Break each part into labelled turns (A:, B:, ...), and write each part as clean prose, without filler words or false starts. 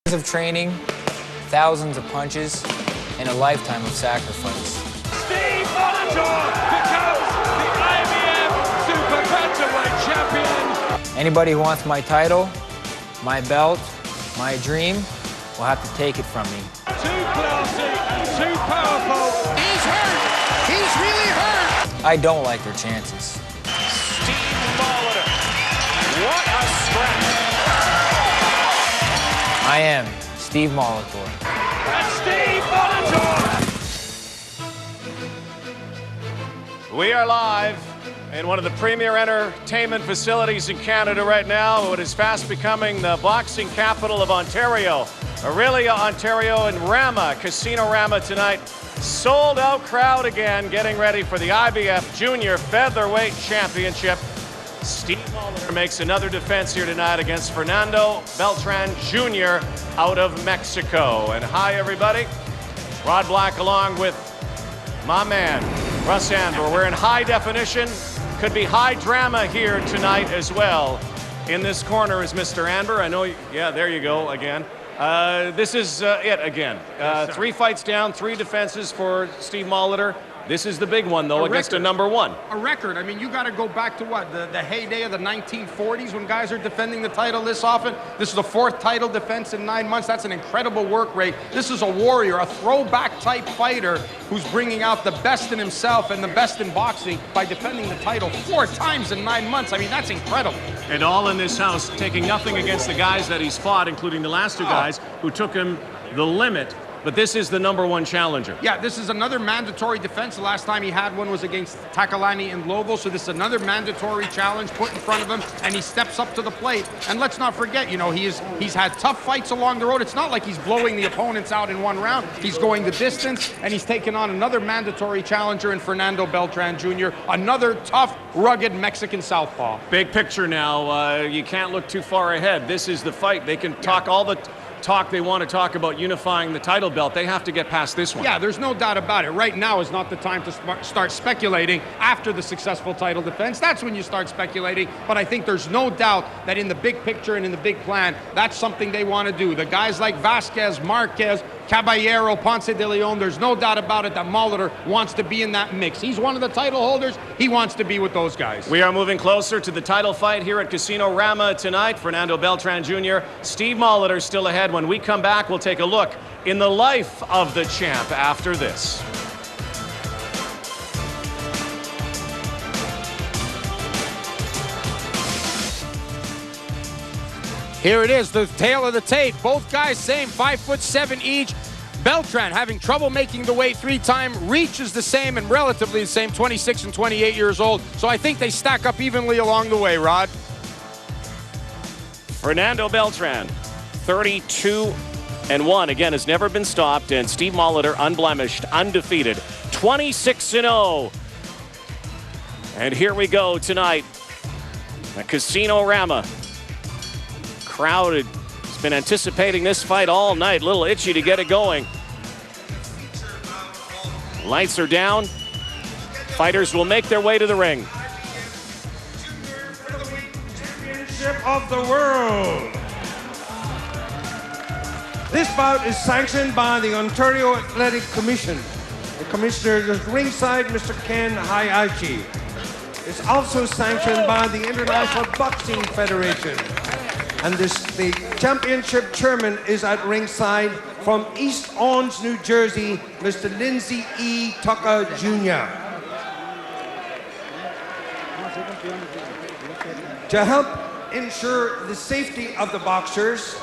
A: Years of training, thousands of punches, and a lifetime of sacrifice.
B: Steeve Molitor becomes the IBF Super Bantamweight Champion.
A: Anybody who wants my title, my belt, my dream, will have to take it from me.
B: Too classy and too powerful.
C: He's hurt. He's really hurt.
A: I don't like their chances.
B: Steeve Molitor. What a stretch.
A: I am Steeve Molitor.
B: And Steeve Molitor. We are live in one of the premier entertainment facilities in Canada right now. It is fast becoming the boxing capital of Ontario. Aurelia, Ontario, and Rama, Casino Rama tonight. Sold out crowd again, getting ready for the IBF Junior Featherweight Championship. Steeve Molitor makes another defense here tonight against Fernando Beltran Jr. out of Mexico. And hi, everybody. Rod Black along with my man, Russ Amber. We're in high definition. Could be high drama here tonight as well. In this corner is Mr. Amber. I know, yeah, there you go again. This is it again.
C: Yes,
B: 3 fights down, 3 defenses for Steeve Molitor. This is the big one, though, against a number 1.
C: A record. I mean, you got to go back to what? The heyday of the 1940s when guys are defending the title this often. This is the 4th title defense in 9 months. That's an incredible work rate. This is a warrior, a throwback type fighter who's bringing out the best in himself and the best in boxing by defending the title 4 times in 9 months. I mean, that's incredible.
B: And all in this house, taking nothing against the guys that he's fought, including the last 2 guys who took him the limit. But this is the number 1 challenger.
C: Yeah, this is another mandatory defense. The last time he had one was against Takalani in Lobo, so this is another mandatory challenge put in front of him, and he steps up to the plate. And let's not forget, you know, he's had tough fights along the road. It's not like he's blowing the opponents out in 1 round. He's going the distance, and he's taken on another mandatory challenger in Fernando Beltran Jr., another tough, rugged Mexican southpaw.
B: Big picture now. You can't look too far ahead. This is the fight. They can talk all the talk they want to talk about unifying the title belt. They have to get past this one.
C: Yeah, there's no doubt about it. Right now is not the time to start speculating after the successful title defense. That's when you start speculating. But I think there's no doubt that in the big picture and in the big plan, that's something they want to do. The guys like Vasquez, Marquez, Caballero, Ponce de Leon, there's no doubt about it that Molitor wants to be in that mix. He's one of the title holders. He wants to be with those guys.
B: We are moving closer to the title fight here at Casino Rama tonight. Fernando Beltran Jr., Steeve Molitor still ahead. When we come back, we'll take a look in the life of the champ after this.
C: Here it is, the tail of the tape. Both guys same, 5'7" each. Beltran having trouble making the weight 3 times. Reach is the same and relatively the same, 26 and 28 years old. So I think they stack up evenly along the way, Rod.
B: Fernando Beltran, 32-1. Again, has never been stopped. And Steeve Molitor, unblemished, undefeated, 26-0. And here we go tonight at Casino Rama. Crowd has been anticipating this fight all night. A little itchy to get it going. Lights are down. Fighters will make their way to the ring.
D: Championship of the world. This bout is sanctioned by the Ontario Athletic Commission. The commissioner is ringside, Mr. Ken Hayachi. It's also sanctioned by the International Boxing Federation. And the championship chairman is at ringside from East Orange, New Jersey, Mr. Lindsay E. Tucker Jr. To help ensure the safety of the boxers,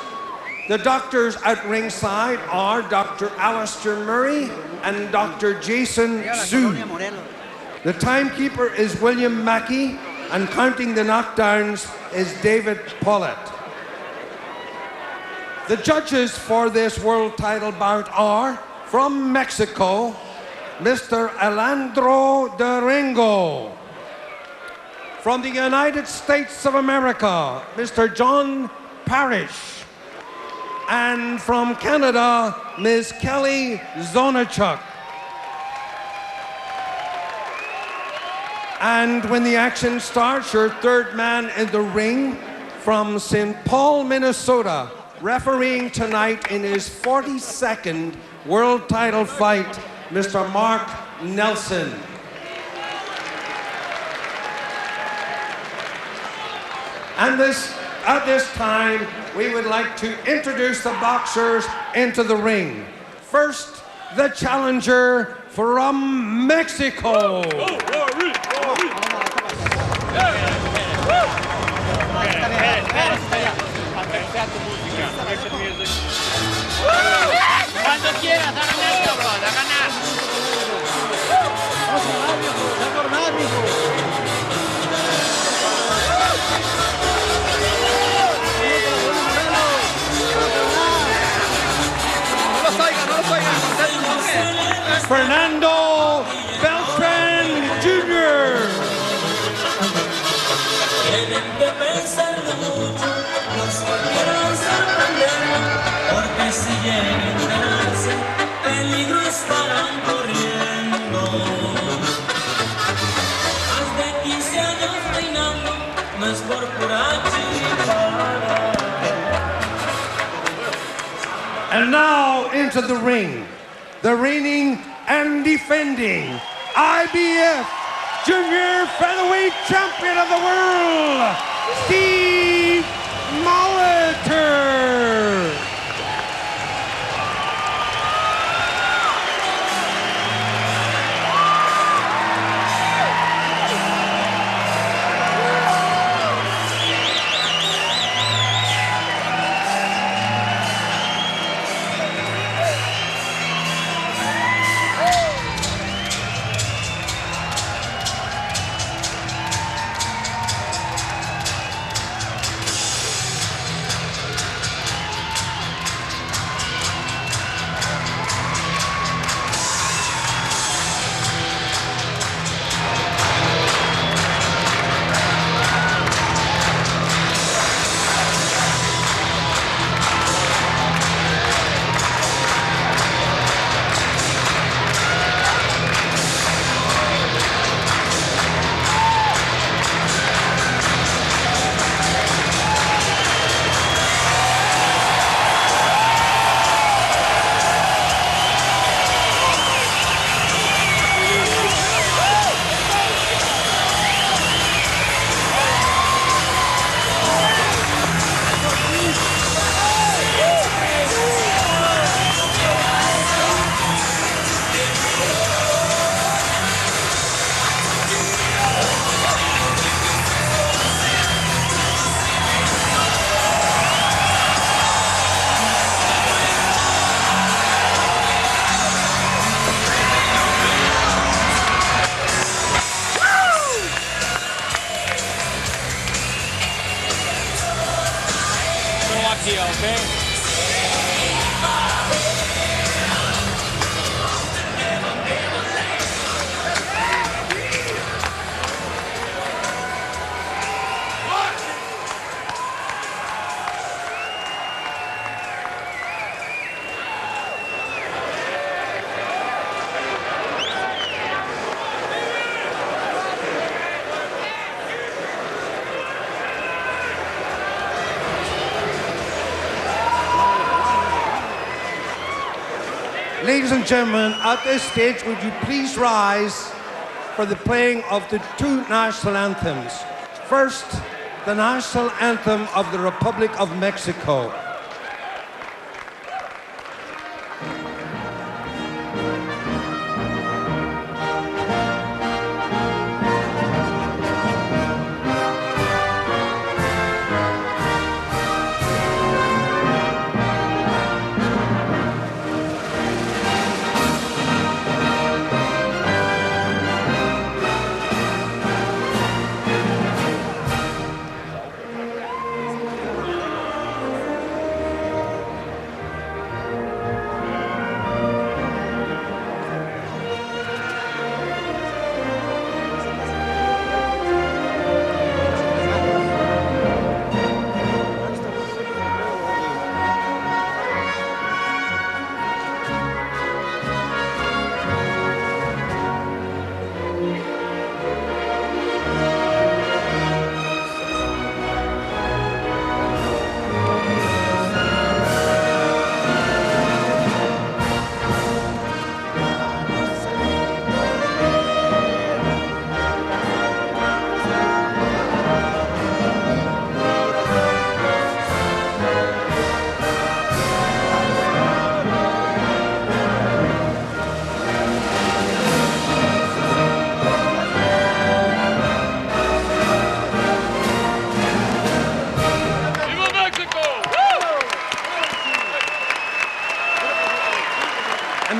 D: the doctors at ringside are Dr. Alistair Murray and Dr. Jason Zhu. The timekeeper is William Mackey, and counting the knockdowns is David Pollett. The judges for this world title bout are, from Mexico, Mr. Alejandro Durango. From the United States of America, Mr. John Parrish. And from Canada, Ms. Kelly Zonachuk. And when the action starts, your 3rd man in the ring, from St. Paul, Minnesota, refereeing tonight in his 42nd world title fight, Mr. Mark Nelson. And at this time, we would like to introduce the boxers into the ring. First, the challenger from Mexico.
E: Cuando quieras, a ganar, bro, a ganar.
D: Fernando Beltran Jr.
F: Tienen que pensarlo mucho, los que quieran sorprenderlo, porque si llegan a enterarse, peligro estarán corriendo. Más de 15 años reinando, no es por pura chiripada.
D: And now into the ring, the reigning and defending IBF Junior Featherweight Champion of the World, Steeve Molitor. Ladies and gentlemen, at this stage, would you please rise for the playing of the two national anthems. First, the national anthem of the Republic of Mexico.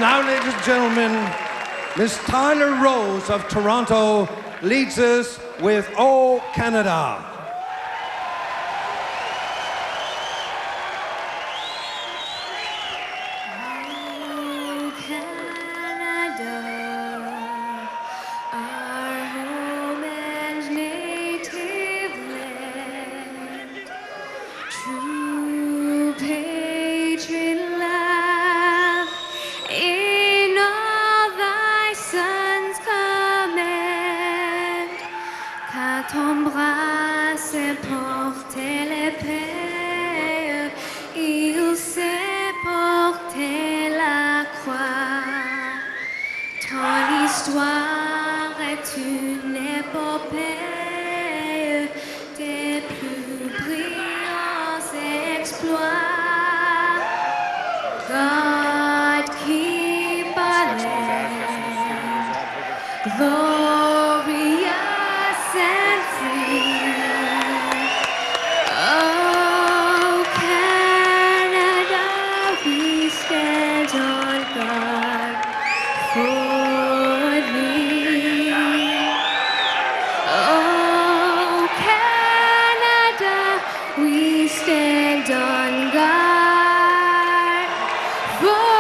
D: now, ladies and gentlemen, Miss Tyler Rose of Toronto leads us with "Oh Canada."
G: Ton bras sait porter l'épée, il sait porter la croix. Ton histoire est une épopée, tes plus brillants exploits. God keep our land, glorious and free. Oh, Canada, we stand on guard for thee. Oh, Canada, we stand on guard for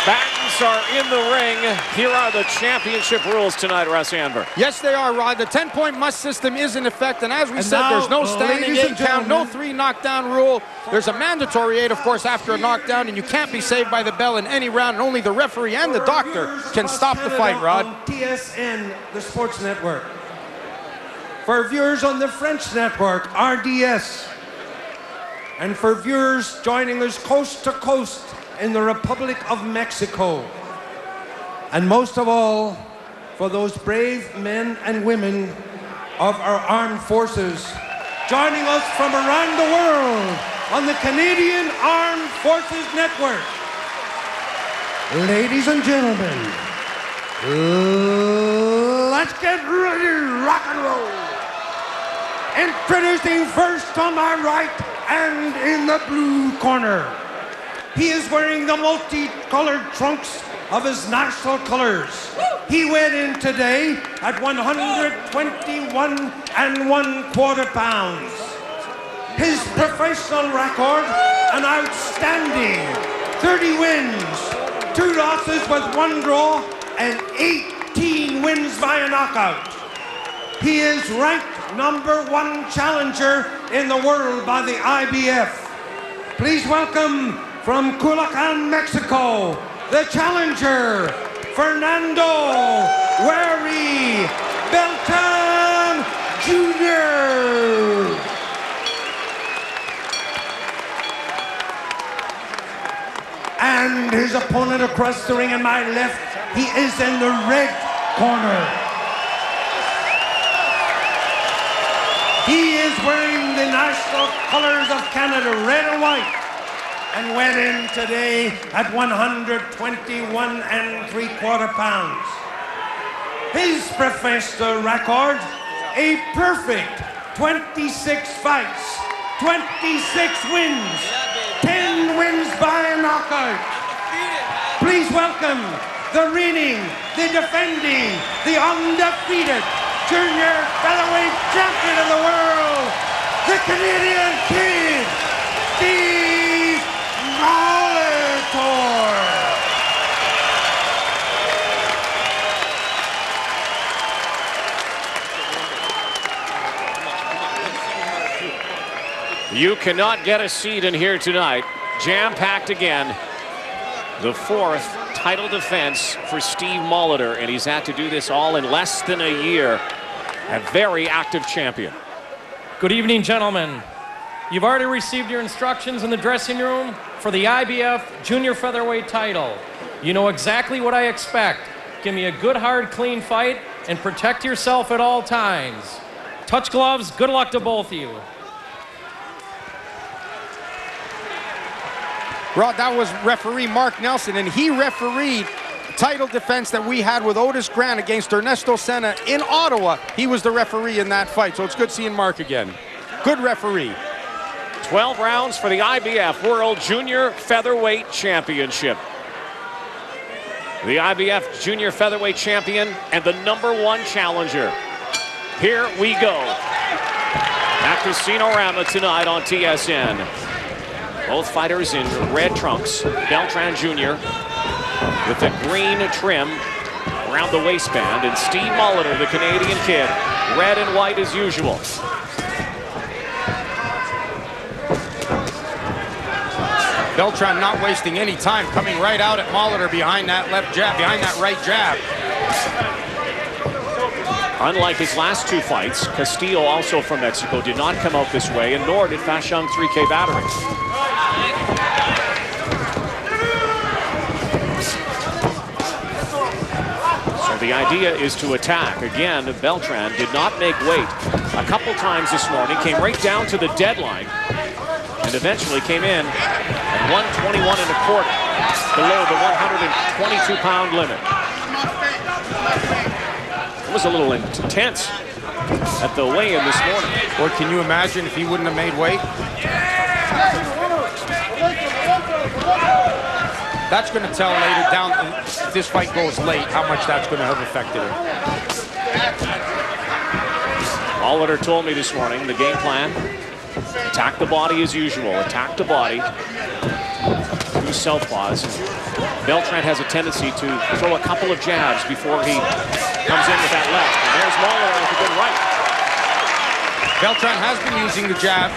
B: Battens are in the ring. Here are the championship rules tonight, Russ Anver.
C: Yes, they are, Rod. The 10-point must system is in effect, and as we said, there's no standing 8 count, no 3 knockdown rule. There's a mandatory 8, of course, after a knockdown, and you can't be saved by the bell in any round, and only the referee and the doctor can stop the fight, Rod.
D: On TSN, the Sports Network. For viewers on the French network, RDS. And for viewers joining us coast to coast in the Republic of Mexico. And most of all, for those brave men and women of our armed forces joining us from around the world on the Canadian Armed Forces Network. Ladies and gentlemen, let's get ready to rock and roll. Introducing first on my right and in the blue corner. He is wearing the multicolored trunks of his national colors. He went in today at 121 1/4 pounds. His professional record, an outstanding 30 wins, 2 losses with 1 draw, and 18 wins via knockout. He is ranked #1 challenger in the world by the IBF. Please welcome from Culiacan, Mexico, the challenger, Fernando Beltran Jr. And his opponent across the ring on my left, he is in the red corner. He is wearing the national colors of Canada, red and white, and went in today at 121 3/4 pounds. His professional record, a perfect 26 fights, 26 wins, 10 wins by knockout. Please welcome the reigning, the defending, the undefeated junior featherweight champion of the world, the Canadian Kid, Steeve Molitor.
B: You cannot get a seat in here tonight. Jam-packed again. The 4th title defense for Steeve Molitor, and he's had to do this all in less than a year. A very active champion.
H: Good evening, gentlemen. You've already received your instructions in the dressing room for the IBF Junior Featherweight title. You know exactly what I expect. Give me a good, hard, clean fight and protect yourself at all times. Touch gloves. Good luck to both of you.
C: Rod, that was referee Mark Nelson, and he refereed title defense that we had with Otis Grant against Ernesto Senna in Ottawa. He was the referee in that fight, so it's good seeing Mark again. Good referee.
B: 12 rounds for the IBF World Junior Featherweight Championship. The IBF Junior Featherweight Champion and the #1 challenger. Here we go. At Casino-Rama tonight on TSN. Both fighters in red trunks. Beltran Jr. with the green trim around the waistband, and Steve Molitor, the Canadian kid, red and white as usual.
C: Beltran not wasting any time, coming right out at Molitor behind that left jab, behind that right jab.
B: Unlike his last two fights, Castillo, also from Mexico, did not come out this way, and nor did Fashang 3K Battery. So the idea is to attack. Again, Beltran did not make weight a couple times this morning, came right down to the deadline, and eventually came in at 121 1/4, below the 122-pound limit. It was a little intense at the weigh-in this morning.
C: Or can you imagine if he wouldn't have made weight? That's going to tell later down, if this fight goes late, how much that's going to have affected him.
B: Molitor told me this morning the game plan: attack the body as usual, attack the body. Two southpaws. Beltran has a tendency to throw a couple of jabs before he comes in with that left. And there's Molitor with a good right.
C: Beltran has been using the jab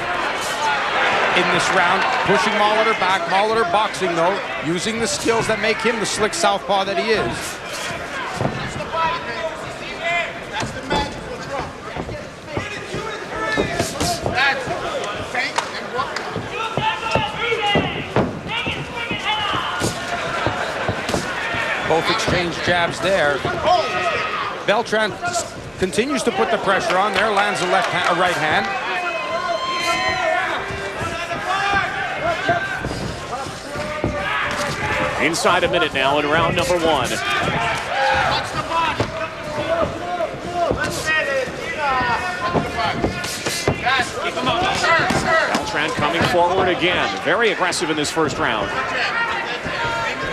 C: in this round, pushing Molitor back. Molitor boxing, though, using the skills that make him the slick southpaw that he is. Both exchange jabs there. Beltran continues to put the pressure on there, lands a right hand.
B: Inside a minute now in round #1. Beltran coming forward again. Very aggressive in this first round.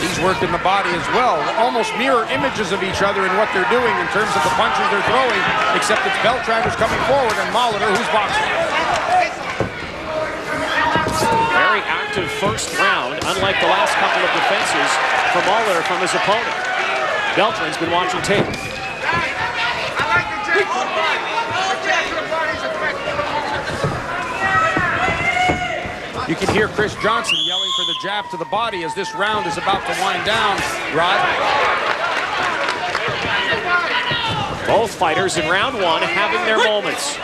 C: He's working the body as well. Almost mirror images of each other in what they're doing in terms of the punches they're throwing, except it's Beltran who's coming forward and Molitor who's boxing.
B: Very active first round, unlike the last couple of defenses from Molitor from his opponent. Beltran's been watching tape.
C: You can hear Chris Johnson yelling for the jab to the body as this round is about to wind down, Rod.
B: Both fighters in round 1 having their moments.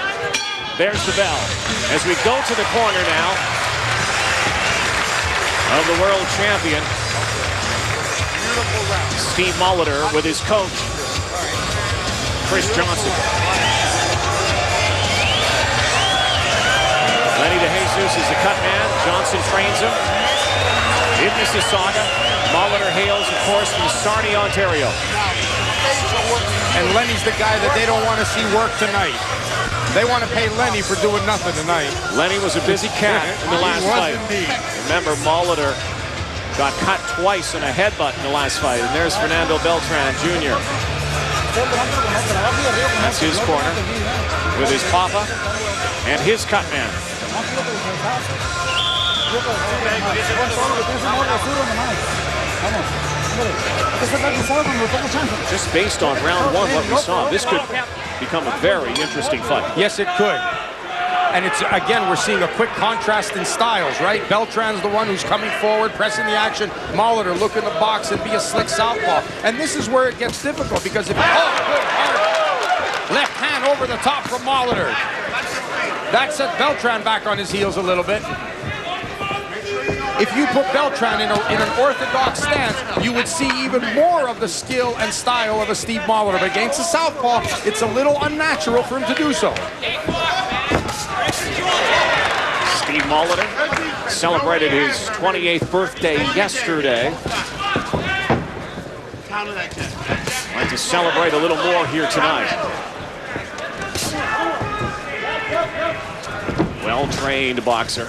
B: There's the bell. As we go to the corner now of the world champion, Steve Molitor, with his coach, Chris Johnson. Lenny DeJesus is the cut man. Johnson trains him in Mississauga. Molitor hails, of course, from Sarnia, Ontario.
C: And Lenny's the guy that they don't want to see work tonight. They want to pay Lenny for doing nothing tonight.
B: Lenny was a busy cat in the last fight. Remember, Molitor got cut twice in a headbutt in the last fight. And there's Fernando Beltran Jr. That's his corner with his papa and his cut man. Just based on round 1, what we saw, this could become a very interesting fight.
C: Yes, it could. And it's, again, we're seeing a quick contrast in styles, right? Beltran's the one who's coming forward, pressing the action. Molitor looking to box and be a slick southpaw. And this is where it gets difficult, because if good hard left hand over the top from Molitor. That set Beltran back on his heels a little bit. If you put Beltran in an orthodox stance, you would see even more of the skill and style of a Steve Molitor. But against a southpaw, it's a little unnatural for him to do so.
B: Steve Molitor celebrated his 28th birthday yesterday. Like to celebrate a little more here tonight. Well-trained boxer.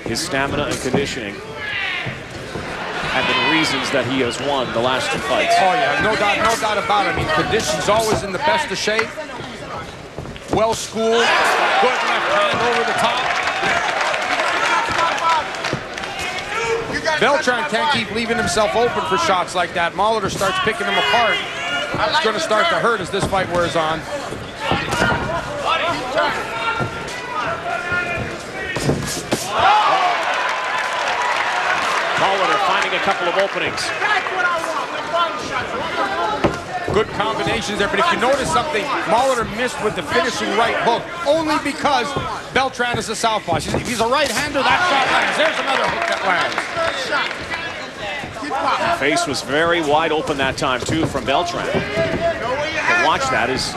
B: His stamina and conditioning have been reasons that he has won the last 2 fights.
C: Oh yeah, no doubt about it. I mean, condition's always in the best of shape. Well schooled, good left hand over the top. Beltran can't keep leaving himself open for shots like that. Molitor starts picking him apart. It's going to start to hurt as this fight wears on.
B: Molitor finding a couple of openings.
C: Good combinations there, but if you notice something, Molitor missed with the finishing right hook, only because Beltran is a southpaw. If he's a right-hander, that shot lands. There's another hook that lands.
B: The face was very wide open that time, too, from Beltran. But watch that, as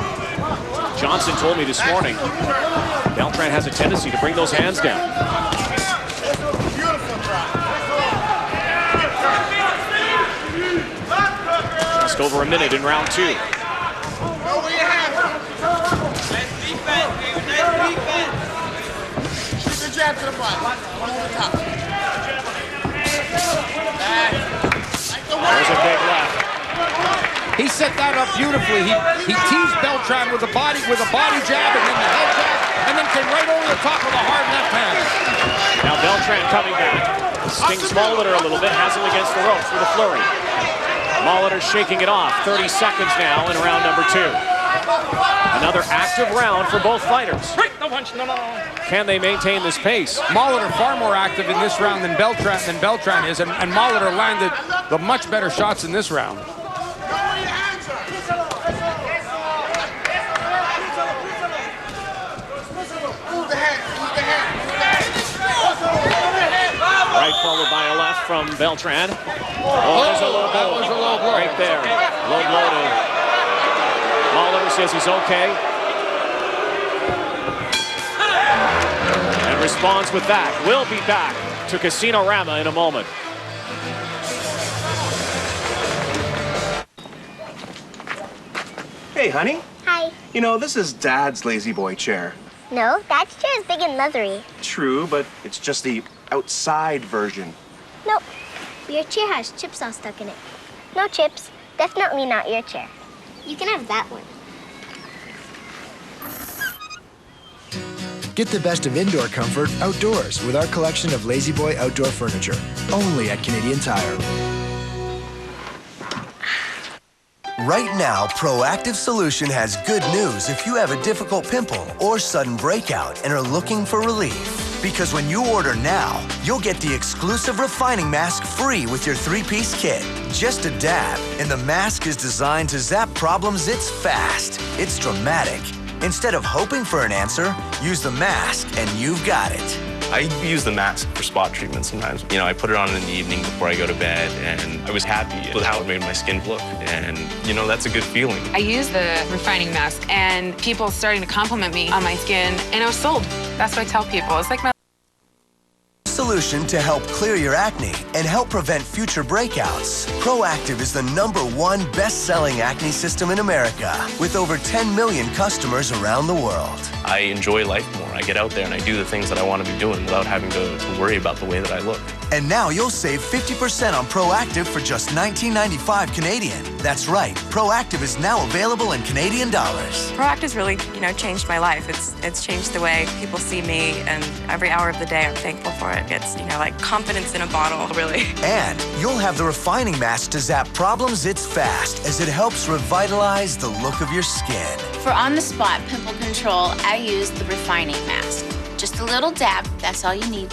B: Johnson told me this morning, Beltran has a tendency to bring those hands down. Just over a minute in round 2.
E: Jab to the bottom. One over the top.
B: There's a big left.
C: He set that up beautifully. He teased Beltran with a body jab and then the head jab, and then came right over the top with a hard left hand.
B: Now Beltran coming back. Stings Molitor a little bit, has him against the ropes with a flurry. Molitor shaking it off. 30 seconds now in round number 2. Another active round for both fighters. Can they maintain this pace?
C: Molitor far more active in this round than Beltran is, and Molitor landed the much better shots in this round.
B: Right followed by a left from Beltran. Oh, there's a low blow.
C: That was a low blow.
B: Right there. Low blow to Molitor, says he's okay. And responds with that. We'll be back to Casino-Rama in a moment.
I: Hey, honey.
G: Hi.
I: You know, this is Dad's lazy boy chair.
G: No, that chair is big and leathery.
I: True, but it's just the outside version.
G: Nope. Your chair has chips all stuck in it. No chips. Definitely not your chair. You can have that one.
J: Get the best of indoor comfort outdoors with our collection of Lazy Boy outdoor furniture. Only at Canadian Tire.
K: Right now, Proactive Solution has good news if you have a difficult pimple or sudden breakout and are looking for relief. Because when you order now, you'll get the exclusive refining mask free with your 3-piece kit. Just a dab, and the mask is designed to zap problems. It's fast. It's dramatic. Instead of hoping for an answer, use the mask and you've got it.
L: I use the mask for spot treatment sometimes. You know, I put it on in the evening before I go to bed, and I was happy with how it made my skin look. And, you know, that's a good feeling.
M: I use the refining mask, and people starting to compliment me on my skin, and I was sold. That's what I tell people. It's like my
K: Solution to help clear your acne and help prevent future breakouts. Proactive is the #1 best-selling acne system in America with over 10 million customers around the world.
L: I enjoy life more. I get out there and I do the things that I want to be doing without having to worry about the way that I look.
K: And now you'll save 50% on Proactive for just $19.95 Canadian. That's right, Proactive is now available in Canadian dollars.
M: Proactive's really, changed my life. It's changed the way people see me, and every hour of the day I'm thankful for it. It's, like confidence in a bottle, really.
K: And you'll have the refining mask to zap problems. It's fast, as it helps revitalize the look of your skin.
N: For on-the-spot pimple control, I use the refining mask. Just a little dab, that's all you need.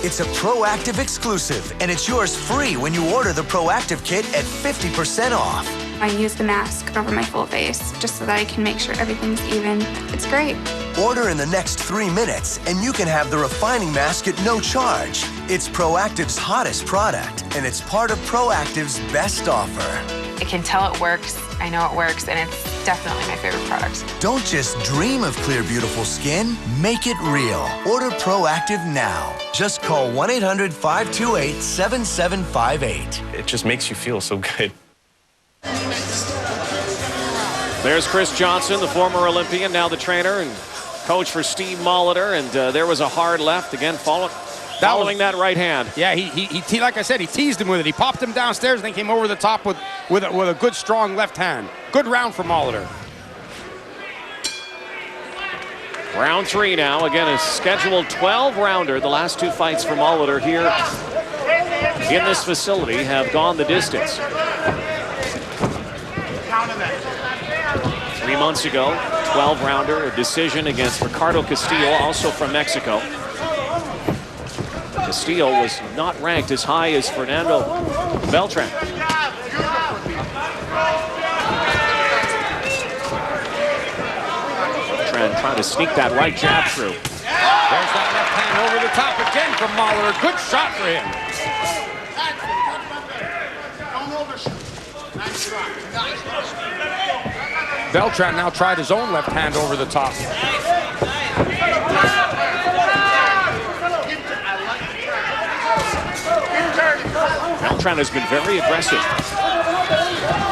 K: It's a Proactive exclusive, and it's yours free when you order the Proactive kit at 50% off.
O: I use the mask over my full face just so that I can make sure everything's even. It's great.
K: Order in the next 3 minutes, and you can have the refining mask at no charge. It's Proactive's hottest product, and it's part of Proactive's best offer.
M: I can tell it works, I know it works, and it's definitely my favorite product.
K: Don't just dream of clear, beautiful skin. Make it real. Order Proactive now. Just call 1-800-528-7758.
L: It just makes you feel so good.
B: There's Chris Johnson, the former Olympian, now the trainer and coach for Steeve Molitor, and there was a hard left again, following that right hand.
C: Yeah, he like I said, he teased him with it. He popped him downstairs and then came over the top with a good strong left hand. Good round for Molitor.
B: Round 3 now. Again, a scheduled 12-rounder. The last 2 fights for Molitor here in this facility have gone the distance. 3 months ago, 12-rounder, a decision against Ricardo Castillo, also from Mexico. Castillo was not ranked as high as Fernando Beltran. Beltran trying to sneak that right jab through.
C: There's that left hand over the top again from Molitor. Good shot for him. Beltran now tried his own left hand over the top.
B: Beltran has been very aggressive.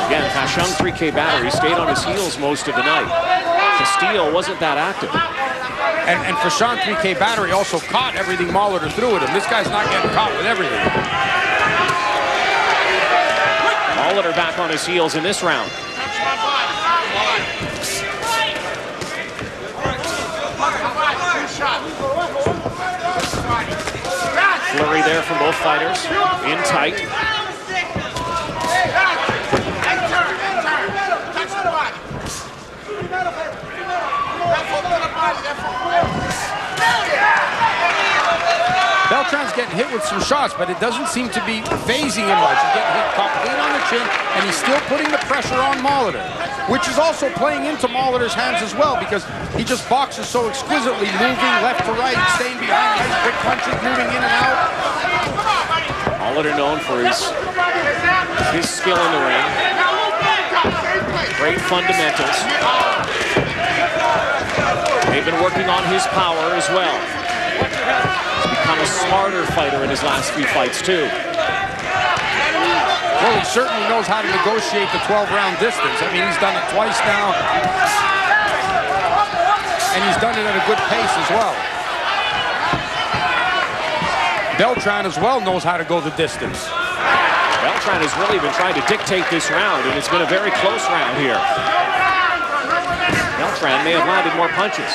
B: Again, Hashung 3K battery stayed on his heels most of the night. Castillo wasn't that active.
C: And Fashon 3K battery also caught everything Molitor threw at him. This guy's not getting caught with everything.
B: Molitor back on his heels in this round. Flurry there from both fighters. In tight.
C: Beltran's getting hit with some shots, but it doesn't seem to be phasing him much. He's getting hit clean on the chin, and he's still putting the pressure on Molitor, which is also playing into Molitor's hands as well, because he just boxes so exquisitely, moving left to right, staying behind, nice quick punches, moving in and out.
B: Molitor known for his skill in the ring. Great fundamentals. They've been working on his power as well. He's become a smarter fighter in his last 3 fights, too.
C: Well, he certainly knows how to negotiate the 12-round distance. I mean, he's done it twice now. And he's done it at a good pace as well. Beltran as well knows how to go the distance.
B: Beltran has really been trying to dictate this round, and it's been a very close round here. Beltran may have landed more punches.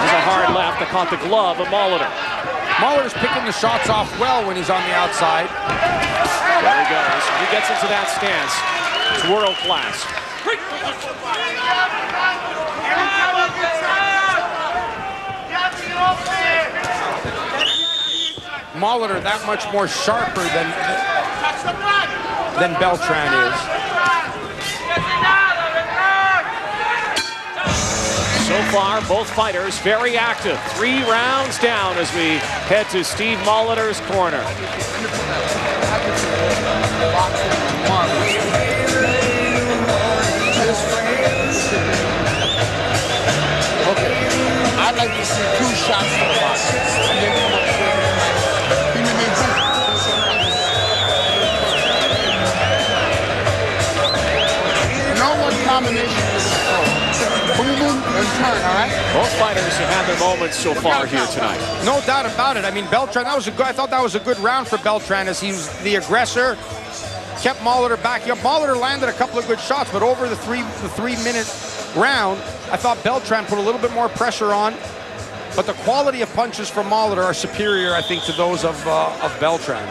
B: There's a hard left that caught the glove of Molitor.
C: Molitor's picking the shots off well when he's on the outside.
B: There he goes. He gets into that stance. It's world class.
C: Molitor that much more sharper than Beltran is.
B: So far, both fighters very active. 3 rounds down as we head to Steeve Molitor's corner.
E: Okay, I'd like to see 2 shots to the box. Know what combination is boom and turn, all right?
B: Both fighters have had their moments so far here tonight.
C: No doubt about it. I mean, Beltran, I thought that was a good round for Beltran as he was the aggressor, kept Molitor back up. Molitor landed a couple of good shots, but over the 3-minute round, I thought Beltran put a little bit more pressure on, but the quality of punches from Molitor are superior, I think, to those of Beltran.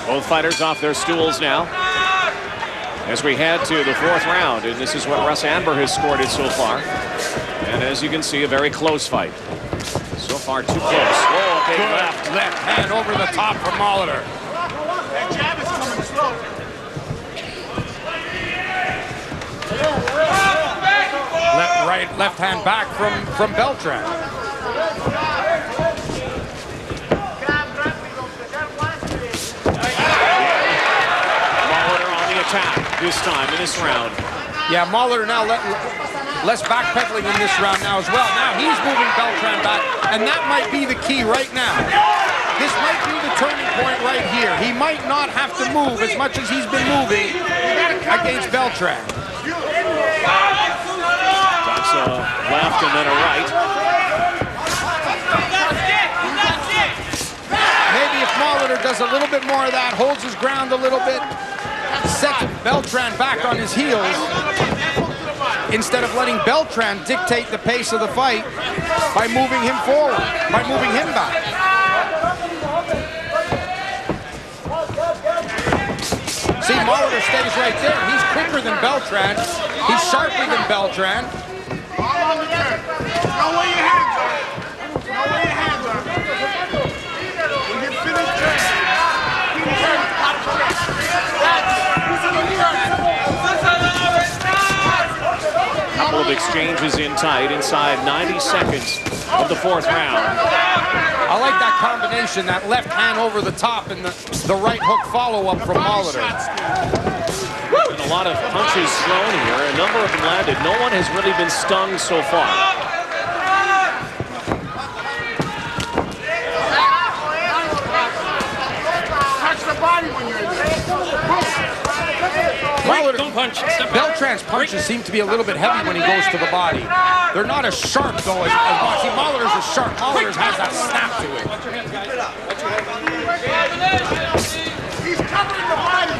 B: Both fighters off their stools now as we head to the 4th round, and this is what Russ Amber has scored it so far. And as you can see, a very close fight. So far, too close. Oh, a big
C: left hand over the top from Molitor.
E: That jab is coming slow.
C: Left hand back from Beltran.
B: Molitor on the attack this time in this round.
C: Yeah, Molitor now less backpedaling in this round now as well. Now he's moving Beltran back, and that might be the key right now. this might be the turning point right here. He might not have to move as much as he's been moving against Beltran.
B: That's a left and then a right.
C: Maybe if Molitor does a little bit more of that, holds his ground a little bit, sets Beltran back on his heels, instead of letting Beltran dictate the pace of the fight by moving him forward, by moving him back. See, Molitor stays right there. He's quicker than Beltran. He's sharper than Beltran.
E: Know where your hands are. Know where your hands are. When you finish turning,
B: Couple of exchanges in tight inside 90 seconds of the fourth round.
C: I like that combination, that left hand over the top and the right hook follow-up from Molitor.
B: And a lot of punches thrown here. A number of them landed. No one has really been stung so far.
E: touch the body when you're in there.
H: Don't punch.
C: Beltran's punches seem to be a little bit heavy when he goes to the body. They're not as sharp, though, as Boxy. Molitor's is sharp. Molitor's has that snap to it.
E: He's covering the body.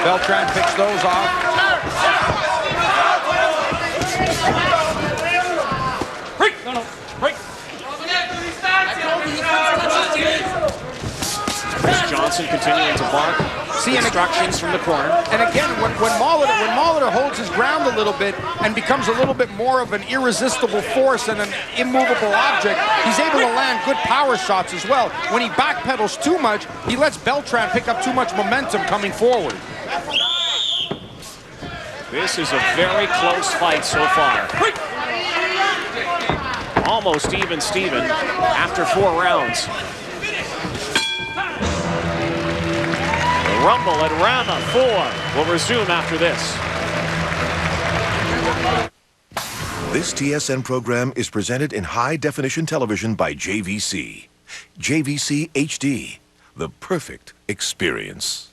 C: Beltran picks those off.
H: Break! No, break!
B: Johnson continuing to bark instructions from the corner.
C: And again, when Molitor holds his ground a little bit and becomes a little bit more of an irresistible force and an immovable object, he's able to land good power shots as well. When he backpedals too much, he lets Beltran pick up too much momentum coming forward.
B: This is a very close fight so far. Almost even Steven after 4 rounds. The rumble at round 4 will resume after this.
P: This TSN program is presented in high-definition television by JVC. JVC HD, the perfect experience.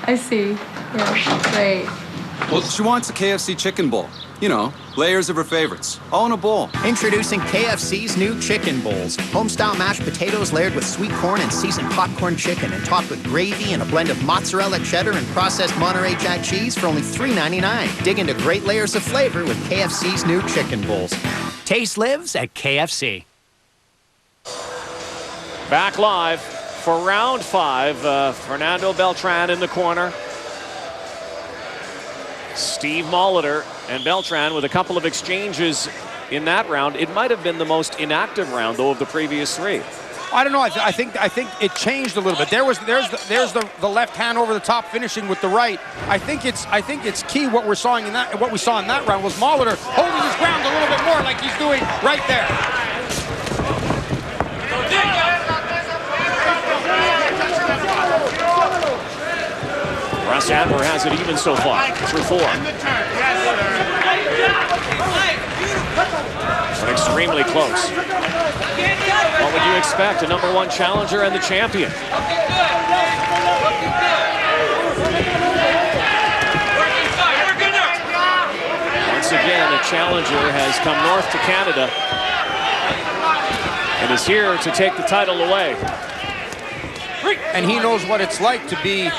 Q: I see. Yeah, great.
R: Well, she wants a KFC chicken bowl. You know, layers of her favorites, all in a bowl.
S: Introducing KFC's new chicken bowls. Home-style mashed potatoes layered with sweet corn and seasoned popcorn chicken and topped with gravy and a blend of mozzarella cheddar and processed Monterey Jack cheese for only $3.99. Dig into great layers of flavor with KFC's new chicken bowls. Taste lives at KFC.
B: Back live for round 5. Fernando Beltran in the corner. Steve Molitor and Beltran with a couple of exchanges in that round. It might have been the most inactive round, though, of the previous 3.
C: I don't know. I think it changed a little bit. There's the left hand over the top, finishing with the right. I think it's key what we saw in that round was Molitor holding his ground a little bit more, like he's doing right there.
B: Russ Adler has it even so far through 4. But extremely close. What would you expect? A #1 challenger and the champion. Once again, a challenger has come north to Canada and is here to take the title away.
C: And he knows what it's like to be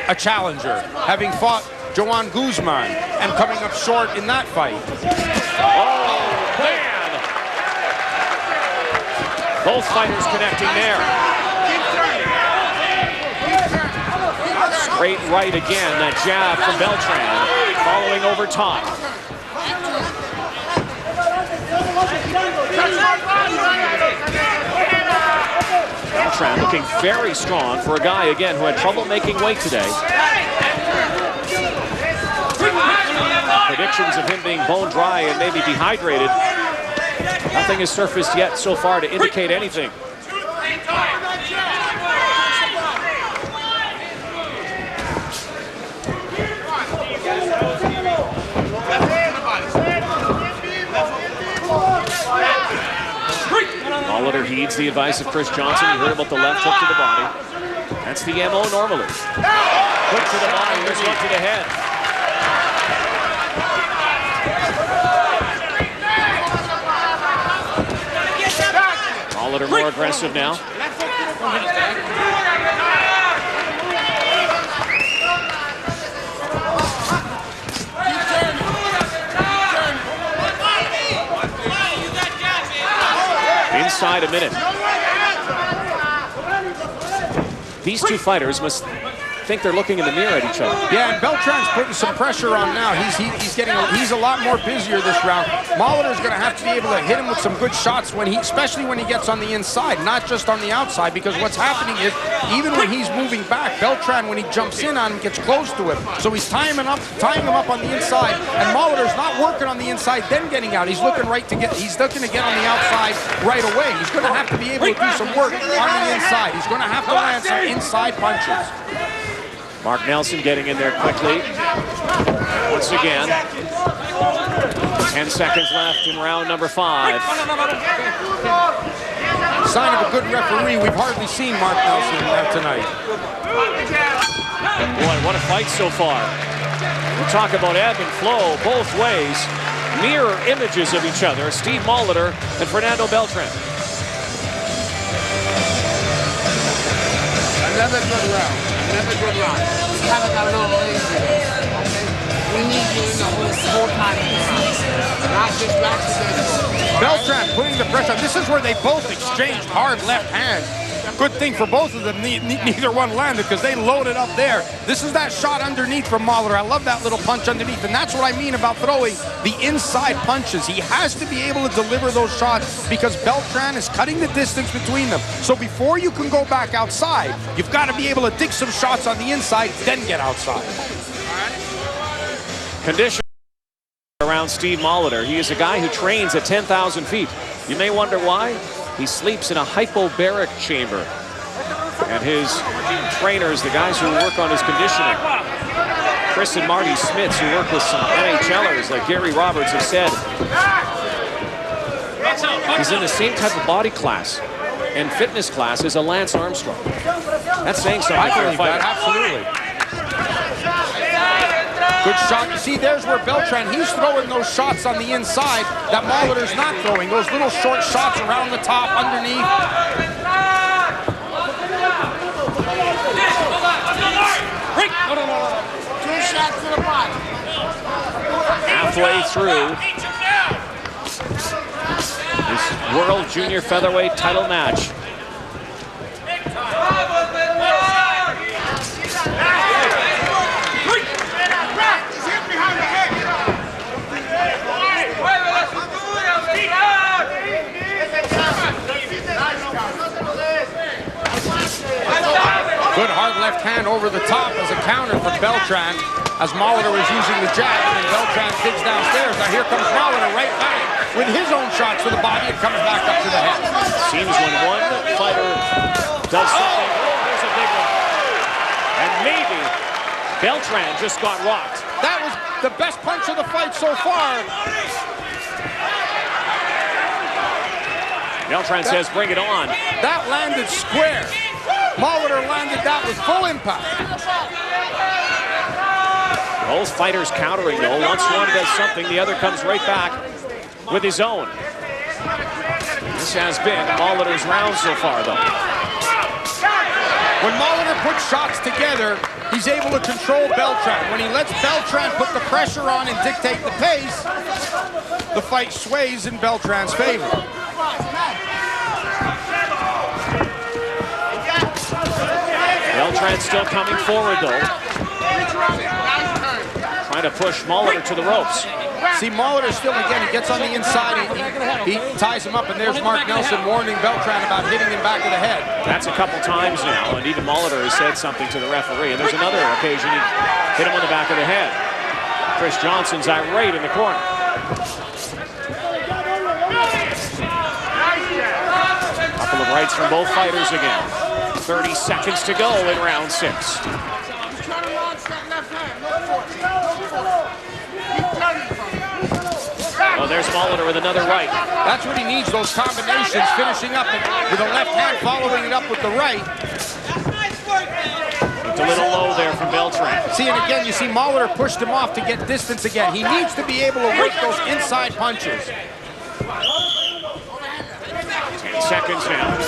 C: a challenger, having fought Joan Guzman and coming up short in that fight.
B: Oh, man! Both fighters connecting there. Great right again, that jab from Beltran, following over top. Beltran looking very strong for a guy, again, who had trouble making weight today. Predictions of him being bone dry and maybe dehydrated. Nothing has surfaced yet so far to indicate anything. Molitor heeds the advice of Chris Johnson. You heard about the left hook to the body. That's the MO normally. Hook to the body, here's one to the head. Molitor more aggressive now. Inside a minute. These two fighters must think they're looking in the mirror at each other.
C: Yeah, and Beltran's putting some pressure on now. He's a lot more busier this round. Molitor's going to have to be able to hit him with some good shots especially when he gets on the inside, not just on the outside, because what's happening is even when he's moving back, Beltran, when he jumps in on him, gets close to him. So he's tying him up on the inside, and Molitor's not working on the inside, then getting out. He's looking to get on the outside right away. He's going to have to be able to do some work on the inside. He's going to have to land some inside punches.
B: Mark Nelson getting in there quickly. Once again. 10 seconds left in round number 5.
C: Sign of a good referee. We've hardly seen Mark Nelson tonight.
B: Boy, what a fight so far. We talk about ebb and flow both ways. Mirror images of each other. Steve Molitor and Fernando Beltran.
E: Another good round. Another good round. We kind of got a little lazy. Okay? We need you in the whole time. Not just back to this.
C: Beltran putting the pressure on. This is where they both exchanged hard left hands. Good thing for both of them, neither one landed because they loaded up there. This is that shot underneath from Molitor. I love that little punch underneath, and that's what I mean about throwing the inside punches. He has to be able to deliver those shots because Beltran is cutting the distance between them. So before you can go back outside, you've got to be able to dig some shots on the inside, then get outside.
B: Condition around Steve Molitor. He is a guy who trains at 10,000 feet. You may wonder why. He sleeps in a hypobaric chamber. And his trainers, the guys who work on his conditioning, Chris and Marty Smits, who work with some NHLers like Gary Roberts, have said he's in the same type of body class and fitness class as a Lance Armstrong. That's saying something for a fighter.
C: Absolutely. Good shot. You see, there's where Beltran, he's throwing those shots on the inside that Molitor's not throwing. Those little short shots around the top, underneath.
E: Two shots to the body.
B: Halfway through this World Junior Featherweight title match.
C: Good hard left hand over the top as a counter from Beltran as Molitor was using the jab, and Beltran digs downstairs. Now here comes Molitor right back with his own shots to the body and comes back up to the head.
B: Seems when one fighter does something, there's a big one. And maybe Beltran just got rocked.
C: That was the best punch of the fight so far.
B: Beltran says, bring it on.
C: That landed square. Molitor landed that with full impact.
B: Both fighters countering, though. Once one does something, the other comes right back with his own. This has been Molitor's round so far, though.
C: When Molitor puts shots together, he's able to control Beltran. When he lets Beltran put the pressure on and dictate the pace, the fight sways in Beltran's favor.
B: Beltran still coming forward, though. Trying to push Molitor to the ropes.
C: See, Molitor still, again, he gets on the inside, he ties him up, and there's Mark Nelson warning Beltran about hitting him back of the head.
B: That's a couple times now, and even Molitor has said something to the referee. And there's another occasion he hit him on the back of the head. Chris Johnson's irate in the corner. Couple of rights from both fighters again. 30 seconds to go in round 6. Oh, there's Molitor with another right.
C: That's what he needs, those combinations, finishing up with a left hand, following it up with the right.
B: It's a little low there from Beltran.
C: See, and again, you see Molitor pushed him off to get distance again. He needs to be able to work those inside punches.
B: 10 seconds now.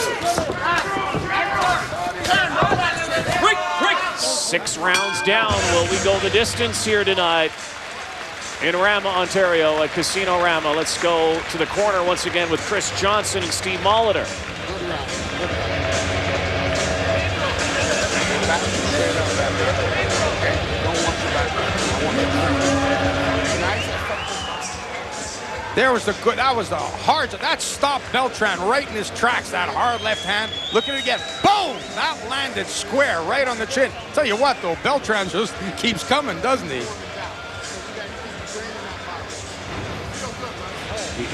B: 6 rounds down. Will we go the distance here tonight in Rama, Ontario at Casino Rama? Let's go to the corner once again with Chris Johnson and Steve Molitor.
C: There was the good, that was the hard, that stopped Beltran right in his tracks, that hard left hand. Look at it again, boom! That landed square right on the chin. Tell you what though, Beltran just keeps coming, doesn't he?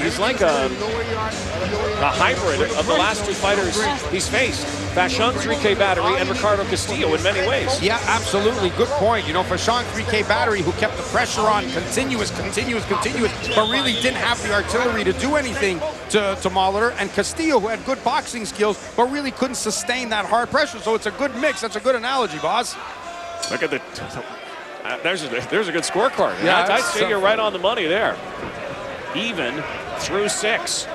B: He's like a hybrid of the last 2 fighters he's faced. Fashion 3K Battery and Ricardo Castillo in many ways.
C: Yeah, absolutely. Good point. You know, Fashion 3K Battery, who kept the pressure on continuous, but really didn't have the artillery to do anything to Molitor. And Castillo, who had good boxing skills, but really couldn't sustain that hard pressure. So it's a good mix. That's a good analogy, boss.
B: Look at the... there's a good scorecard.
C: Yeah,
B: I'd say you're right on the money there. Even through 6.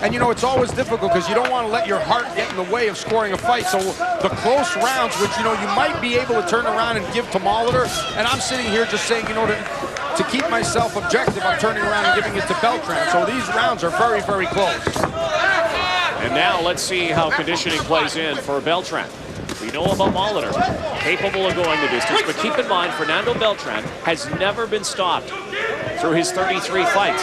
C: And you know, it's always difficult because you don't want to let your heart get in the way of scoring a fight. So the close rounds, which, you know, you might be able to turn around and give to Molitor. And I'm sitting here just saying, you know, to keep myself objective, I'm turning around and giving it to Beltran. So these rounds are very, very close.
B: And now let's see how conditioning plays in for Beltran. We know about Molitor, capable of going the distance, but keep in mind, Fernando Beltran has never been stopped through his 33 fights.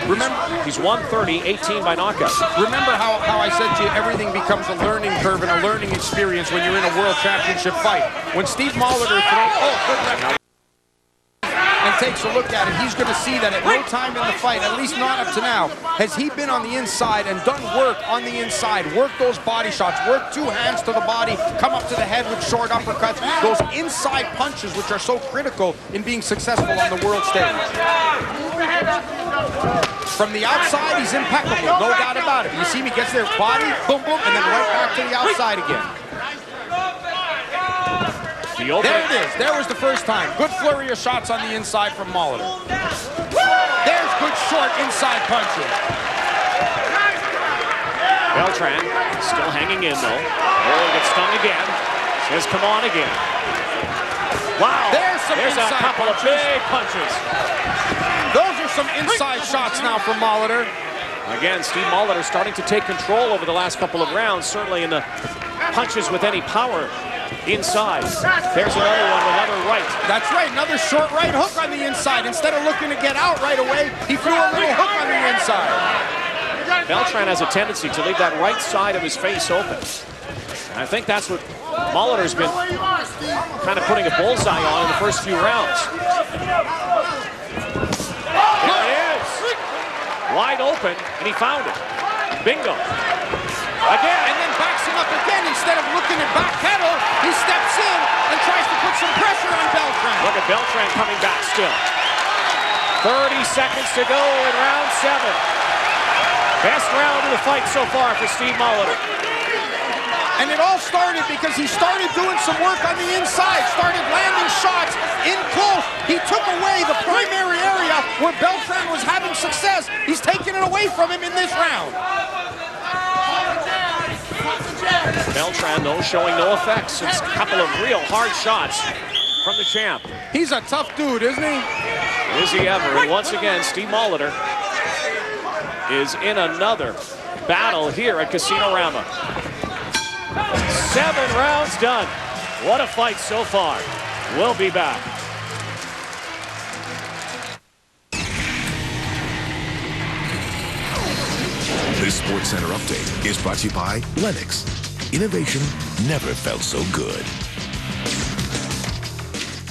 C: Remember,
B: he's won 30, 18 by knockout.
C: Remember how I said to you, everything becomes a learning curve and a learning experience when you're in a world championship fight. When Steve Molitor throws, and takes a look at it, he's going to see that at no time in the fight, at least not up to now, has he been on the inside and done work on the inside, work those body shots, work 2 hands to the body, come up to the head with short uppercuts, those inside punches which are so critical in being successful on the world stage. From the outside, he's impeccable, no doubt about it. You see him, he gets there, body, boom, boom, and then right back to the outside again. There it is. There was the first time. Good flurry of shots on the inside from Molitor. There's good short inside punches.
B: Beltran still hanging in though. Oh, gets stung again. Says come on again. Wow. There's a couple of big punches.
C: Those are some inside shots now from Molitor.
B: Again, Steve Molitor starting to take control over the last couple of rounds, certainly in the punches with any power inside. There's another one, another right.
C: That's right, another short right hook on the inside. Instead of looking to get out right away, he threw a little hook on the inside.
B: Beltran has a tendency to leave that right side of his face open. And I think that's what Molitor's been kind of putting a bullseye on in the first few rounds. There it is. Wide open, and he found it. Bingo. Again.
C: And then backs him up again. Instead of looking at backpedal, he steps in and tries to put some pressure on Beltran.
B: Look at Beltran coming back still. 30 seconds to go in round 7. Best round of the fight so far for Steve Molitor.
C: And it all started because he started doing some work on the inside, started landing shots in close. He took away the primary area where Beltran was having success. He's taking it away from him in this round.
B: Beltran, though, showing no effects since a couple of real hard shots from the champ.
C: He's a tough dude, isn't he?
B: Is he ever? And once again, Steve Molitor is in another battle here at Casino Rama. 7 rounds done. What a fight so far. We'll be back.
P: This SportsCenter update is brought to you by Lennox. Innovation never felt so good.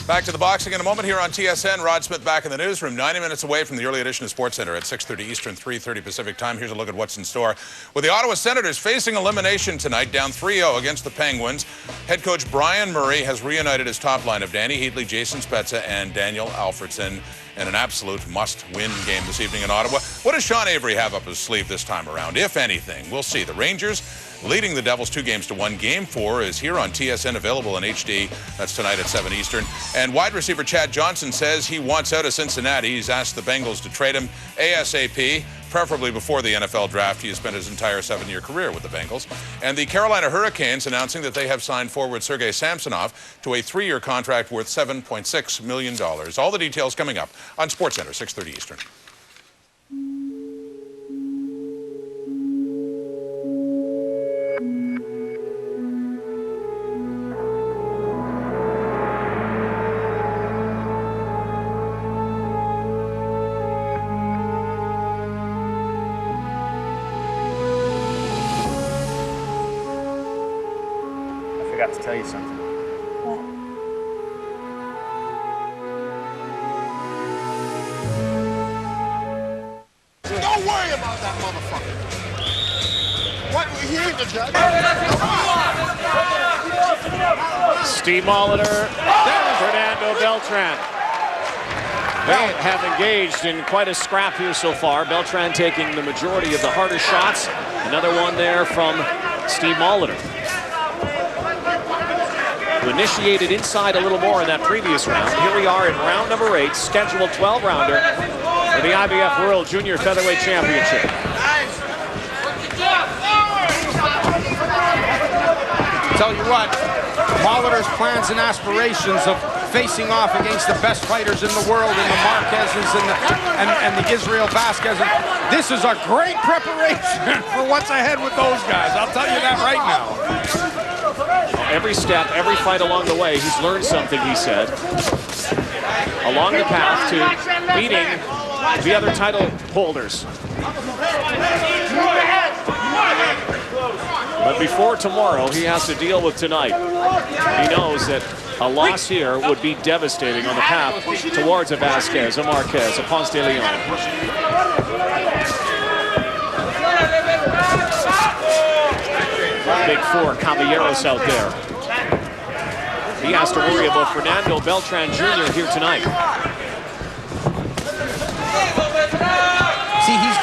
T: Back to the boxing in a moment here on TSN. Rod Smith back in the newsroom, 90 minutes away from the early edition of SportsCenter at 6:30 Eastern, 3:30 Pacific time. Here's a look at what's in store. With the Ottawa Senators facing elimination tonight, down 3-0 against the Penguins, head coach Brian Murray has reunited his top line of Danny Heatley, Jason Spezza, and Daniel Alfredson in an absolute must-win game this evening in Ottawa. What does Sean Avery have up his sleeve this time around, if anything? We'll see. The Rangers leading the Devils 2-1. Game 4 is here on TSN, available in HD. That's tonight at 7 Eastern. And wide receiver Chad Johnson says he wants out of Cincinnati. He's asked the Bengals to trade him ASAP, preferably before the NFL draft. He has spent his entire 7-year career with the Bengals. And the Carolina Hurricanes announcing that they have signed forward Sergei Samsonov to a 3-year contract worth $7.6 million. All the details coming up on SportsCenter, 6:30 Eastern.
B: I forgot to tell you something.
E: Don't worry about that motherfucker. What? He ain't the judge.
B: Steve Molitor, Fernando Beltran. They have engaged in quite a scrap here so far. Beltran taking the majority of the harder shots. Another one there from Steve Molitor, who initiated inside a little more in that previous round. Here we are in round number 8, scheduled 12-rounder for the IBF World Junior Featherweight Championship.
C: Tell you what, Molitor's plans and aspirations of facing off against the best fighters in the world, in the Marquezes and the Israel Vasquez. This is a great preparation for what's ahead with those guys. I'll tell you that right now.
B: Every step, every fight along the way, he's learned something, he said, along the path to beating the other title holders. But before tomorrow, he has to deal with tonight. He knows that a loss here would be devastating on the path towards a Vasquez, a Marquez, a Ponce de Leon. Big 4 Caballeros out there. He has to worry about Fernando Beltran Jr. here tonight.
C: See, he's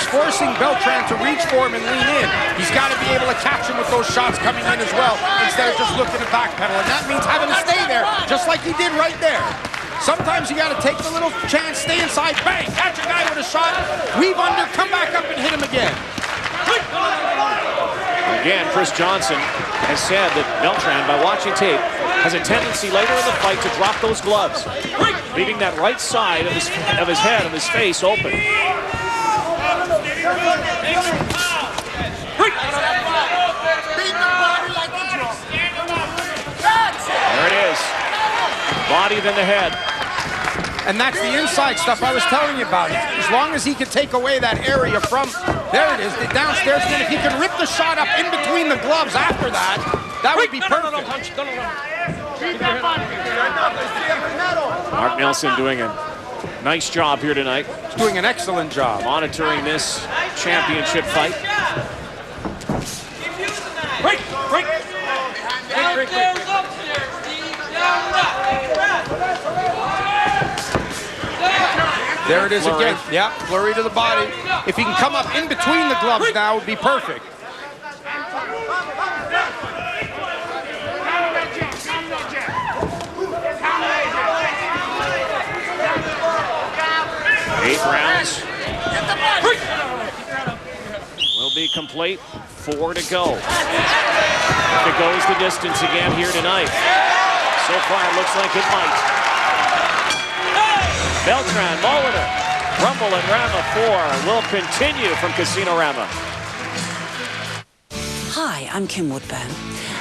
C: forcing Beltran to reach for him and lean in. He's got to be able to catch him with those shots coming in as well, instead of just looking to backpedal. And that means having to stay there, just like he did right there. Sometimes you got to take the little chance, stay inside, bang, catch a guy with a shot, weave under, come back up and hit him again.
B: Again, Chris Johnson has said that Beltran, by watching tape, has a tendency later in the fight to drop those gloves, leaving that right side of his head, of his face open. There it is. Body then the head.
C: And that's the inside stuff I was telling you about. As long as he can take away that area from, there it is, the downstairs, then if he can rip the shot up in between the gloves after that, that would be perfect.
B: Mark Nelson doing a nice job here tonight.
C: He's doing an excellent job.
B: Monitoring this championship fight.
C: There it is
B: flurry.
C: again. Yeah, flurry to the body. If he can come up in between the gloves now, it would be perfect.
B: Eight rounds will be complete. 4 to go. If it goes the distance again here tonight. So far, it looks like it might. Beltran, Molitor, Rumble and Rama 4 will continue from Casino Rama.
U: Hi, I'm Kim Woodburn.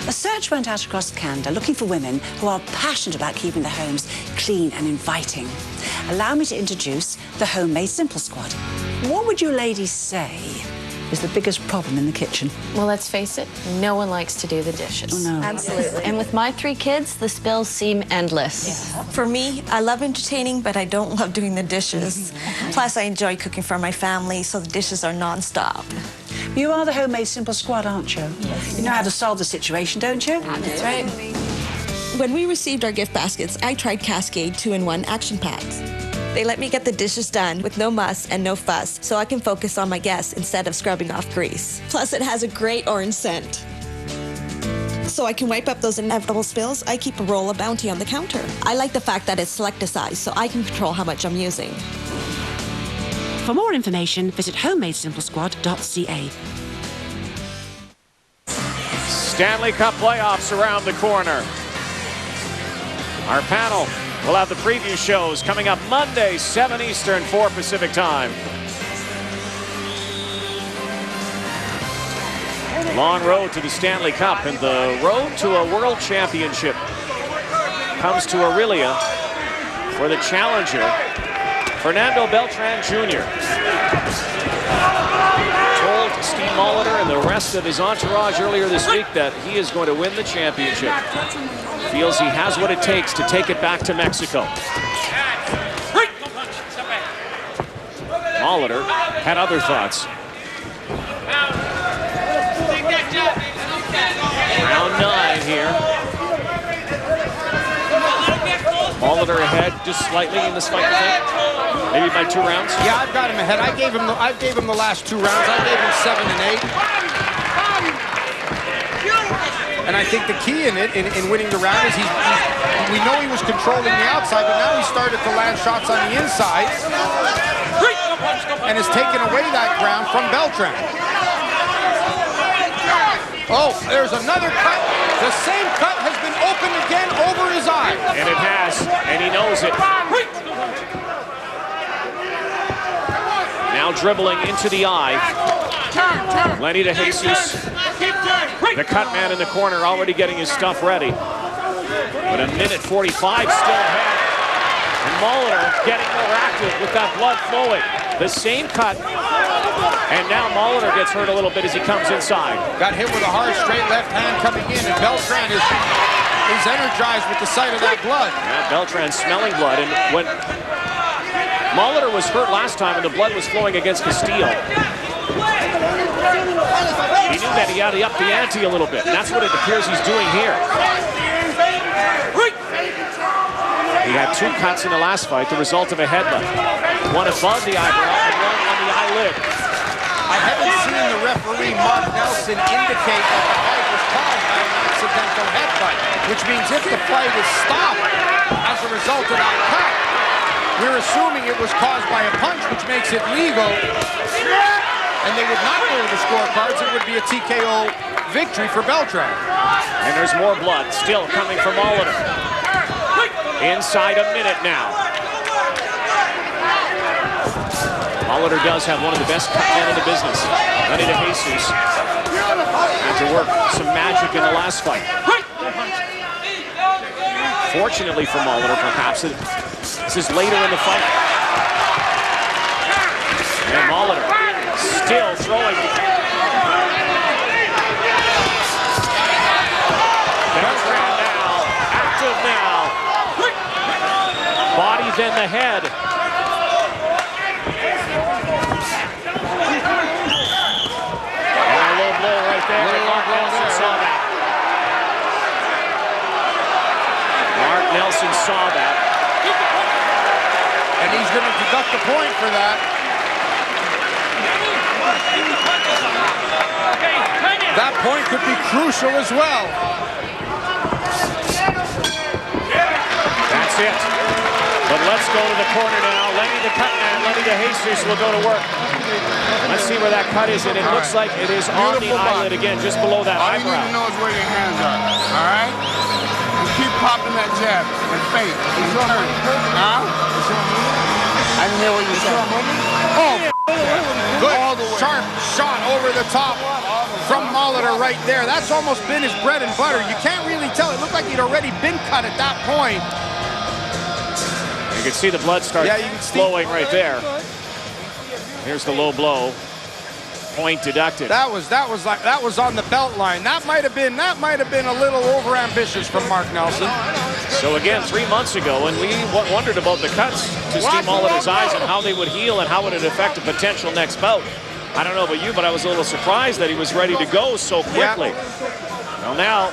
U: A search went out across Canada looking for women who are passionate about keeping their homes clean and inviting. Allow me to introduce the Homemade Simple Squad. What would you ladies say is the biggest problem in the kitchen?
V: Well, let's face it, no one likes to do the dishes.
U: Oh, no.
V: Absolutely. And with my 3 kids, the spills seem endless.
W: Yeah. For me, I love entertaining, but I don't love doing the dishes. Plus, I enjoy cooking for my family, so the dishes are non-stop.
U: You are the Homemade Simple Squad, aren't you? Yes. You know how to solve the situation, don't you?
V: That's right.
W: When we received our gift baskets, I tried Cascade 2-in-1 action packs. They let me get the dishes done with no muss and no fuss, so I can focus on my guests instead of scrubbing off grease. Plus, it has a great orange scent. So I can wipe up those inevitable spills. I keep a roll of Bounty on the counter. I like the fact that it's select-a-size, so I can control how much I'm using.
U: For more information, visit homemadesimplesquad.ca.
B: Stanley Cup playoffs around the corner. Our panel will have the preview shows coming up Monday, 7 Eastern, 4 Pacific time. Long road to the Stanley Cup, and the road to a world championship comes to Aurelia for the challenger, Fernando Beltran Jr. Told Steve Molitor and the rest of his entourage earlier this week that he is going to win the championship. Feels he has what it takes to take it back to Mexico. Molitor had other thoughts. Round 9 here. Molitor ahead just slightly in this fight, you think? Maybe by 2 rounds?
C: Yeah, I've got him ahead. I gave him the last 2 rounds. I gave him 7 and 8. And I think the key in winning the round is we know he was controlling the outside, but now he started to land shots on the inside and has taken away that ground from Beltran. Oh, there's another cut. The same cut has been opened again over his eye.
B: And it has, and he knows it. Now dribbling into the eye. Lenny de Jesus, the cut man in the corner, already getting his stuff ready. But a minute 45 still ahead. And Molitor getting more active with that blood flowing. The same cut. And now Molitor gets hurt a little bit as he comes inside.
C: Got hit with a hard straight left hand coming in, and Beltran is energized with the sight of that blood.
B: Yeah, Beltran smelling blood. And when Molitor was hurt last time and the blood was flowing against Castillo, he knew that he had to up the ante a little bit. And that's what it appears he's doing here. He had 2 cuts in the last fight, the result of a headbutt. One above the eyebrow and one on the eyelid.
C: I haven't seen the referee, Mark Nelson, indicate that the fight was caused by an accidental headbutt, which means if the fight is stopped as a result of that cut, we're assuming it was caused by a punch, which makes it legal, and they would not go to the scorecards. It would be a TKO victory for Beltran.
B: And there's more blood still coming from Molitor. Inside a minute now. Molitor does have one of the best cut men in the business. Lenny de Jesus had to work some magic in the last fight. Fortunately for Molitor, perhaps, this is later in the fight. And Molitor still throwing. Beltran now, active now. Body then the head. And a low blow right there. Mark Nelson saw that. Mark Nelson saw that.
C: And he's going to deduct the point for that. That point could be crucial as well.
B: That's it. But let's go to the corner now. Lenny the cut man, Lenny de Jesus will go to work. Let's see where that cut is, and it looks like it is on the eyelid again, just below that eyebrow.
E: All you need to know is where your hands are, all right? You keep popping that jab and fake and turn. Huh? I didn't hear what you said. Oh,
C: good, sharp, shot over the top from Molitor right there. That's almost been his bread and butter. You can't really tell. It looked like he'd already been cut at that point.
B: You can see the blood start flowing right there. Here's the low blow. Point deducted.
C: That was on the belt line. That might have been a little overambitious from Mark Nelson.
B: So again, 3 months ago, when we wondered about the cuts to Steve Molitor's eyes and how they would heal and how would it affect a potential next bout. I don't know about you, but I was a little surprised that he was ready to go so quickly. Well, now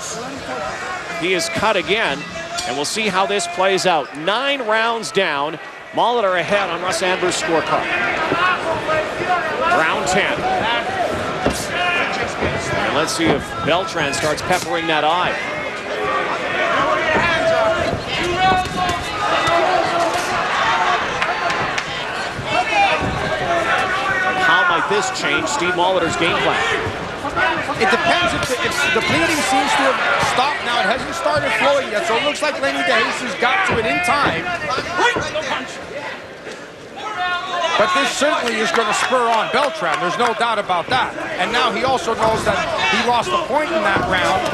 B: he is cut again, and we'll see how this plays out. 9 rounds down. Molitor ahead on Russ Andrews' scorecard. Round 10. And let's see if Beltran starts peppering that eye. How might this change Steve Molitor's game plan?
C: It depends if the bleeding seems to have stopped now. It hasn't started flowing yet, so it looks like Lenny DeJesus got to it in time. But this certainly is going to spur on Beltran. There's no doubt about that. And now he also knows that he lost a point in that round,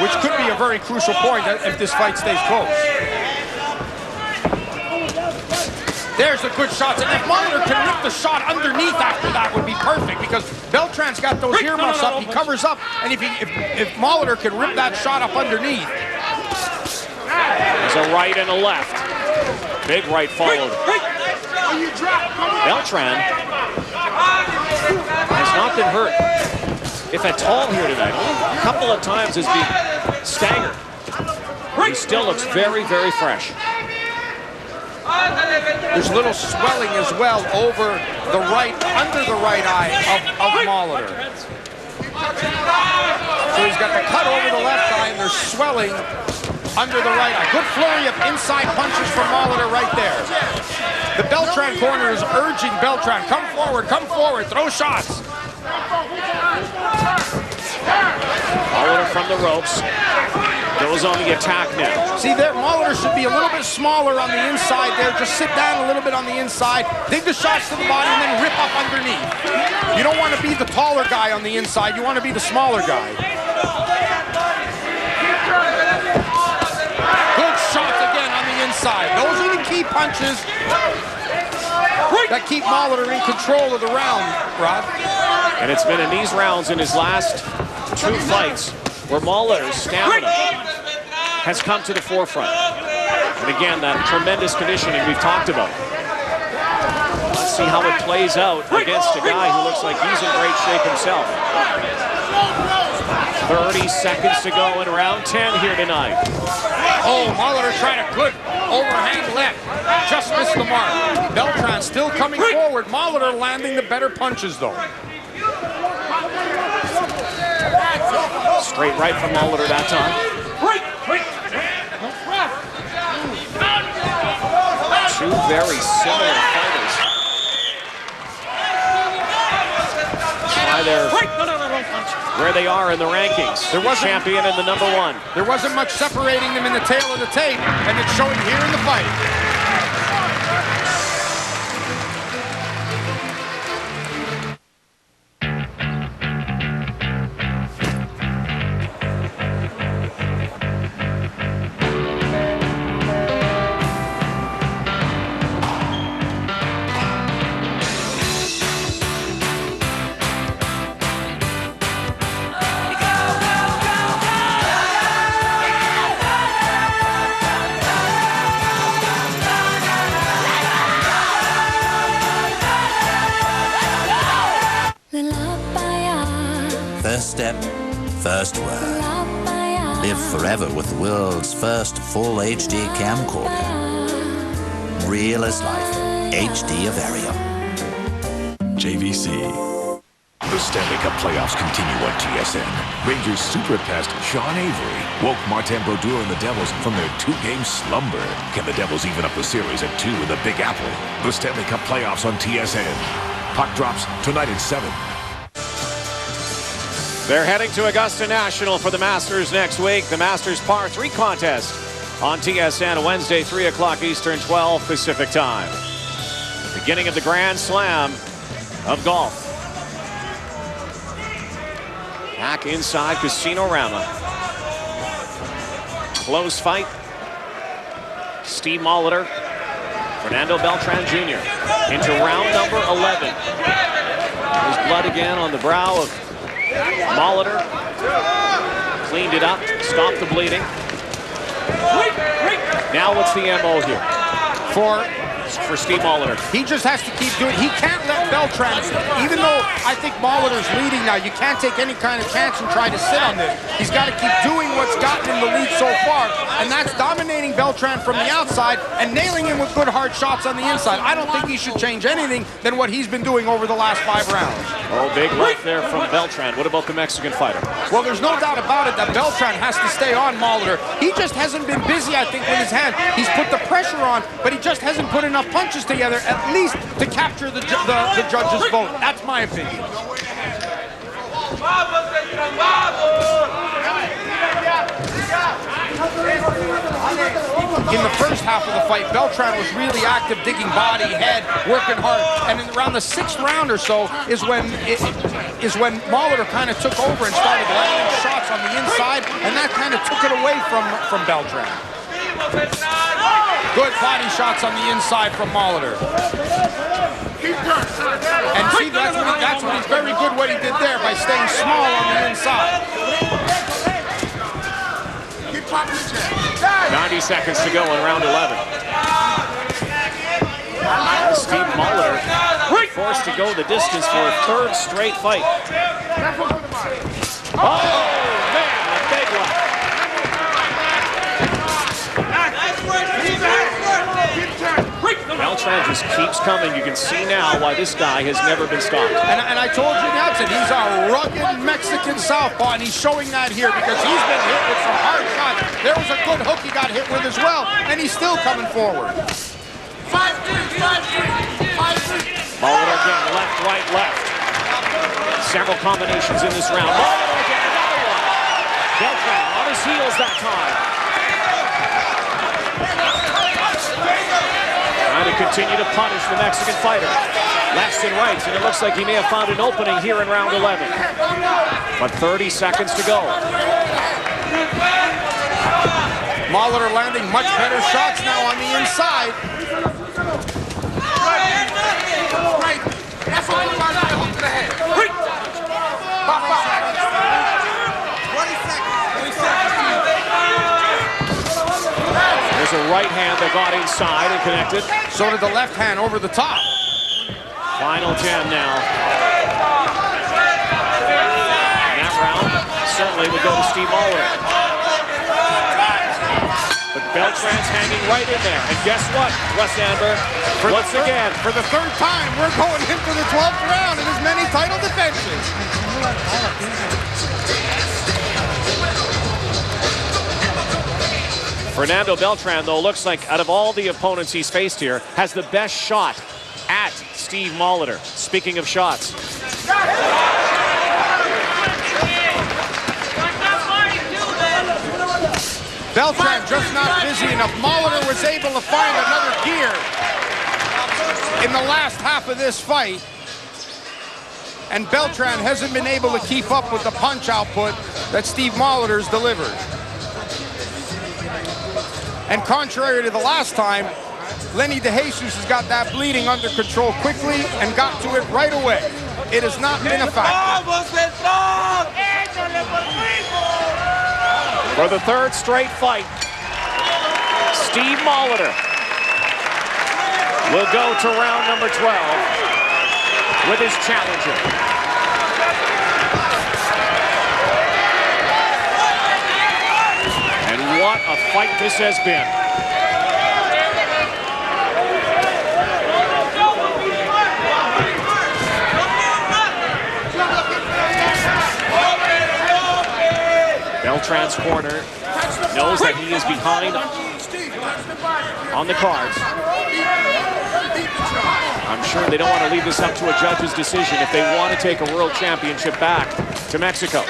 C: which could be a very crucial point if this fight stays close. There's a good shot. And if Molitor can rip the shot underneath after that would be perfect, because Beltran's got those earmuffs up. He covers up. And if Molitor can rip that shot up underneath.
B: There's a right and a left. Big right followed. Beltran has not been hurt, if at all, here tonight. A couple of times has been staggered. He still looks very, very fresh.
C: There's a little swelling as well over the right, under the right eye of Molitor. So he's got the cut over the left eye, and there's swelling under the right eye. Good flurry of inside punches from Molitor right there. The Beltran corner is urging Beltran, come forward, throw shots.
B: Molitor from the ropes. Goes on the attack now.
C: See there, Molitor should be a little bit smaller on the inside there. Just sit down a little bit on the inside, dig the shots to the body, and then rip up underneath. You don't want to be the taller guy on the inside. You want to be the smaller guy. Good shots again on the inside. Those are the key punches that keep Molitor in control of the round, Rod.
B: And it's been in these rounds in his last 2 fights where Molitor's stamina has come to the forefront. And again, that tremendous conditioning we've talked about. Let's see how it plays out against a guy who looks like he's in great shape himself. 30 seconds to go in round 10 here tonight.
C: Oh, Molitor tried a good overhand left. Just missed the mark. Beltran still coming forward. Molitor landing the better punches, though.
B: Straight right from Molitor that time. Two very similar fighters. Why they're where they are in the rankings.
C: There wasn't
B: the champion and the #1.
C: There wasn't much separating them in the tail of the tape, and it's showing here in the fight.
A: First step, first word. Live forever with the world's first full HD camcorder. Real as life, HD Avario.
P: JVC. The Stanley Cup playoffs continue on TSN. Rangers super-passed Sean Avery woke Martin Brodeur and the Devils from their 2-game slumber. Can the Devils even up the series at 2 in the Big Apple? The Stanley Cup playoffs on TSN. Puck drops tonight at 7.
B: They're heading to Augusta National for the Masters next week. The Masters Par 3 contest on TSN Wednesday, 3 o'clock Eastern, 12 Pacific time. Beginning of the Grand Slam of golf. Back inside Casino-Rama. Close fight. Steve Molitor, Fernando Beltran Jr. into round number 11. There's blood again on the brow of Molitor. Cleaned it up, stopped the bleeding. Now what's the MO here? For Steve Molitor.
C: He just has to keep doing it. He can't let Beltran, even though I think Molitor's leading now, you can't take any kind of chance and try to sit on this. He's got to keep doing what's gotten him the lead so far, and that's dominating Beltran from the outside and nailing him with good hard shots on the inside. I don't think he should change anything than what he's been doing over the last 5 rounds.
B: Oh, big left there from Beltran. What about the Mexican fighter?
C: Well, there's no doubt about it that Beltran has to stay on Molitor. He just hasn't been busy, I think, with his hand. He's put the pressure on, but he just hasn't put enough punches together, at least to capture the judge's vote. That's my opinion. In the first half of the fight, Beltran was really active, digging body, head, working hard. And in around the 6th round or so is when Molitor kind of took over and started landing shots on the inside, and that kind of took it away from Beltran. Good body shots on the inside from Molitor. And see, that's what he's very good what he did there by staying small on the inside.
B: 90 seconds to go in round 11. Steve Molitor forced to go the distance for a 3rd straight fight. Oh, man, a big one. Beltran just keeps coming. You can see now why this guy has never been stopped.
C: And I told you, Nelson, he's a rugged Mexican southpaw, and he's showing that here because he's been hit with some hard shots. There was a good hook he got hit with as well, and he's still coming forward.
B: 5-3, 5-3, 5-3. Molitor again, left, right, left. Several combinations in this round. Molitor again, another one. Beltran on his heels that time. Trying to continue to punish the Mexican fighter. Lefts and rights, and it looks like he may have found an opening here in round 11. But 30 seconds to go.
C: Molitor landing much better shots now on the inside.
B: There's a right hand that got inside and connected.
C: So did the left hand over the top.
B: Final 10 now. And that round certainly would go to Steve Molitor. But Beltran's hanging right in there. And guess what, Wes Amber? Once again,
C: for the 3rd time, we're going into the 12th round in as many title defenses.
B: Fernando Beltran, though, looks like out of all the opponents he's faced here, has the best shot at Steve Molitor. Speaking of shots.
C: Beltran just not busy enough. Molitor was able to find another gear in the last half of this fight. And Beltran hasn't been able to keep up with the punch output that Steve Molitor's delivered. And contrary to the last time, Lenny DeJesus has got that bleeding under control quickly and got to it right away. It has not been a factor.
B: For the 3rd straight fight, Steve Molitor will go to round number 12 with his challenger. And what a fight this has been. Beltran's corner knows that he is behind on the cards. I'm sure they don't want to leave this up to a judge's decision if they want to take a world championship back to Mexico.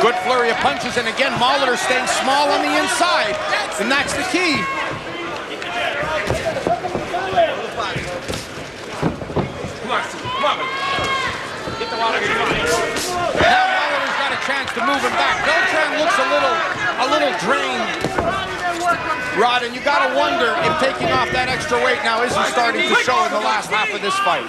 C: Good flurry of punches, and again, Molitor staying small on the inside, and that's the key.
B: Come on. Get the water.
C: moving back. Beltran looks a little drained, Rod, and you got to wonder if taking off that extra weight now isn't starting to show in the last half of this fight.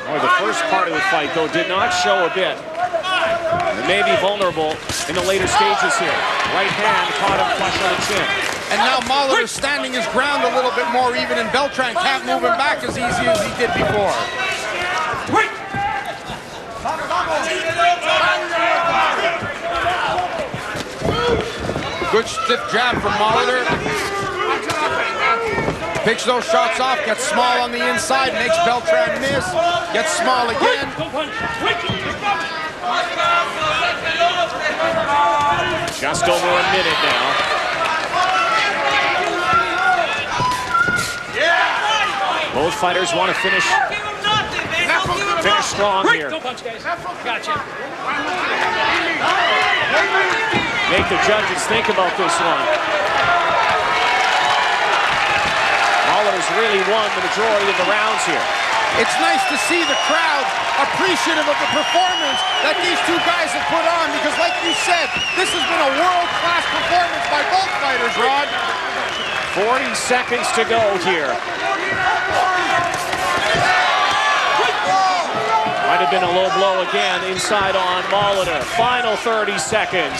B: Well, the first part of the fight, though, did not show a bit. It may be vulnerable in the later stages here. Right hand caught him flush on the chin.
C: And now Molitor standing his ground a little bit more even, and Beltran can't move him back as easy as he did before. Good stiff jab from Molitor. Picks those shots off, gets small on the inside, makes Beltran miss, gets small again.
B: Just over a minute now. Both fighters want to finish strong here.
H: Gotcha.
B: Make the judges think about this one. Molitor's really won the majority of the rounds here.
C: It's nice to see the crowd appreciative of the performance that these two guys have put on, because like you said, this has been a world-class performance by both fighters, Rod.
B: 40 seconds to go here. Might have been a low blow again inside on Molitor. Final 30 seconds.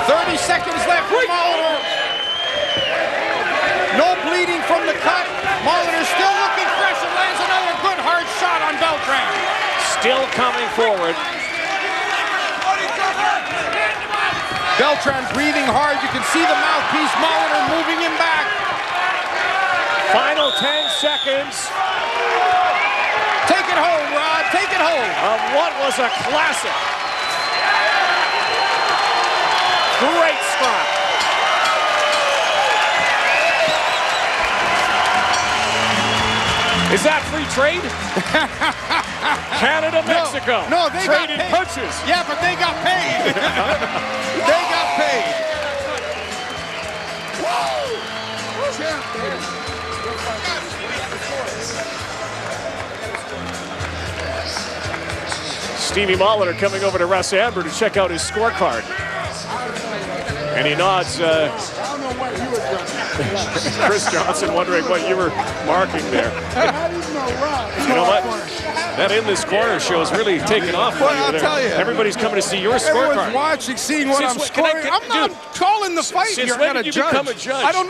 C: 30 seconds left for Molitor. No bleeding from the cut. Molitor still looking fresh and lands another good hard shot on Beltran.
B: Still coming forward.
C: Beltran breathing hard. You can see the mouthpiece. Molitor moving him back.
B: Final 10 seconds.
C: Take it home, Rod. Take it home.
B: Of what was a classic. Great scrap. Is that free trade? Canada, Mexico.
C: No, they got
B: traded
C: paid.
B: punches.
C: Yeah, but they got paid. They got paid.
B: Stevie Molitor coming over to Russ Amber to check out his scorecard. And he nods. Chris Johnson wondering what you were marking there. You know what? That in this corner show is really taking off.
C: Well, I'll tell you.
B: Everybody's coming to see your scorecard.
C: Everyone's watching, seeing what I'm scoring. I'm not calling the fight here.
B: Since when did you become a judge?
C: I don't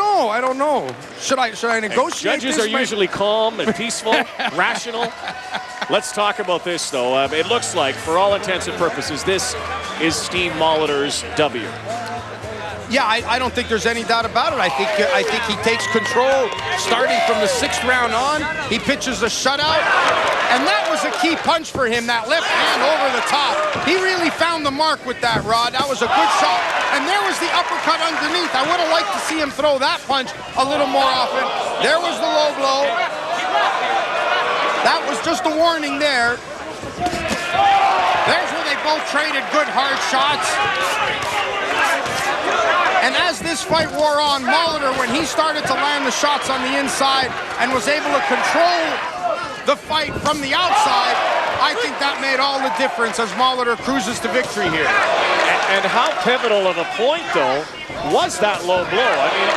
C: know. Should I negotiate?
B: Judges are usually calm and peaceful, rational. Let's talk about this, though. It looks like, for all intents and purposes, this is Steve Molitor's W.
C: Yeah, I don't think there's any doubt about it. I think he takes control starting from the 6th round on. He pitches a shutout, and that was a key punch for him, that left hand over the top. He really found the mark with that, Rod. That was a good shot, and there was the uppercut underneath. I would have liked to see him throw that punch a little more often. There was the low blow. That was just a warning there. There's where they both traded good hard shots. And as this fight wore on, Molitor, when he started to land the shots on the inside and was able to control the fight from the outside, I think that made all the difference as Molitor cruises to victory here.
B: And how pivotal of a point, though, was that low blow? I mean,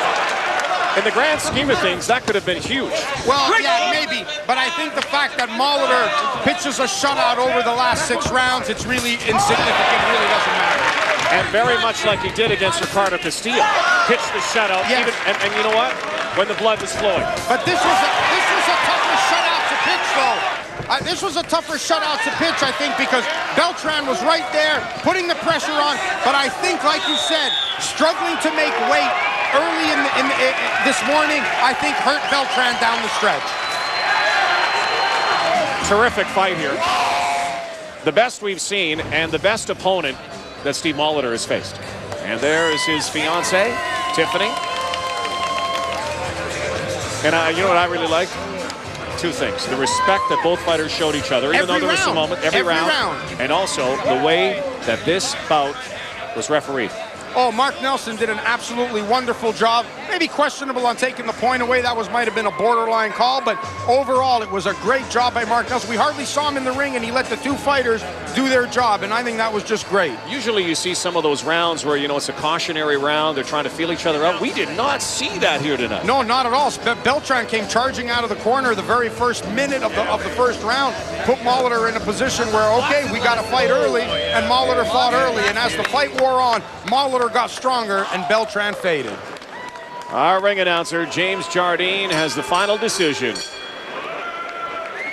B: in the grand scheme of things, that could have been huge.
C: Well, yeah, maybe. But I think the fact that Molitor pitches a shutout over the last 6 rounds, it's really insignificant, really doesn't matter.
B: And very much like he did against Ricardo Castillo. Pitched the shutout,
C: yes.
B: And you know what? When the blood was flowing.
C: But this was a tougher shutout to pitch, though. This was a tougher shutout to pitch, I think, because Beltran was right there, putting the pressure on. But I think, like you said, struggling to make weight early in this morning, I think hurt Beltran down the stretch.
B: Terrific fight here. The best we've seen and the best opponent that Steve Molitor has faced. And there is his fiancée, Tiffany. And you know what I really liked? 2 things. The respect that both fighters showed each other, even though there was some moment, every round. And also the way that this bout was refereed.
C: Oh, Mark Nelson did an absolutely wonderful job. Maybe questionable on taking the point away. That might have been a borderline call, but overall, it was a great job by Mark Nelson. We hardly saw him in the ring, and he let the two fighters do their job, and I think that was just great.
B: Usually you see some of those rounds where, it's a cautionary round. They're trying to feel each other out. We did not see that here tonight.
C: No, not at all. Beltran came charging out of the corner the very first minute of the first round, put Molitor in a position where, okay, we got to fight early, and Molitor fought early, and as the fight wore on, Molitor got stronger, and Beltran faded.
B: Our ring announcer, James Jardine, has the final decision.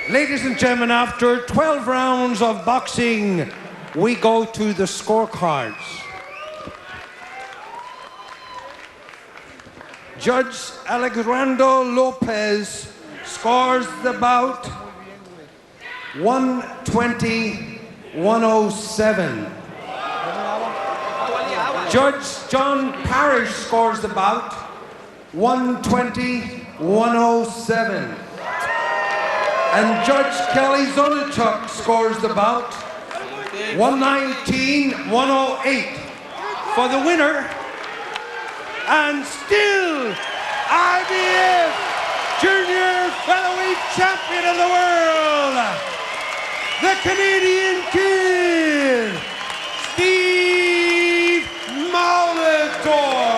D: Ladies and gentlemen, after 12 rounds of boxing, we go to the scorecards. Judge Alejandro Lopez scores the bout 120-107. Judge John Parrish scores the bout 120-107. And Judge Kelly Zonichuk scores the bout 119-108. For the winner, and still IBF Junior Featherweight Champion of the world, the Canadian Kid, Steeve Molitor.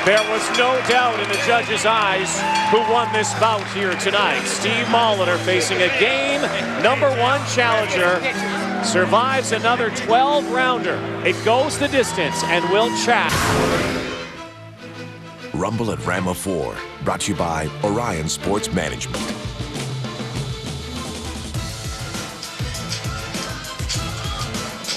B: There was no doubt in the judges' eyes who won this bout here tonight. Steeve Molitor facing a game #1 challenger, survives another 12-rounder. It goes the distance and will chat.
P: Rumble at Rama 4, brought to you by Orion Sports Management.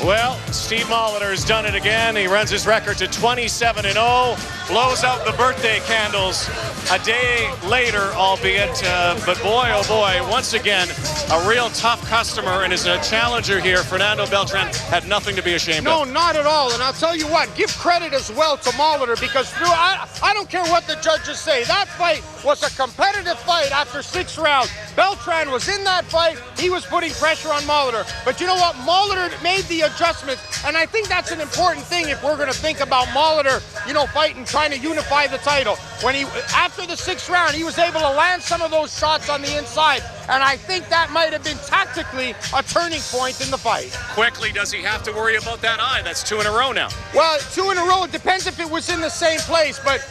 B: Well, Steeve Molitor has done it again. He runs his record to 27-0, blows out the birthday candles a day later, albeit. But boy, oh boy, once again, a real tough customer, and as a challenger here, Fernando Beltran had nothing to be ashamed of.
C: No, not at all. And I'll tell you what, give credit as well to Molitor, because I don't care what the judges say. That fight was a competitive fight after 6 rounds. Beltran was in that fight. He was putting pressure on Molitor. But you know what? Molitor made the adjustments, and I think that's an important thing if we're going to think about Molitor, fighting, trying to unify the title. After the 6th round, he was able to land some of those shots on the inside, and I think that might have been tactically a turning point in the fight.
B: Quickly, does he have to worry about that eye? That's 2 in a row now.
C: Well, 2 in a row. It depends if it was in the same place, but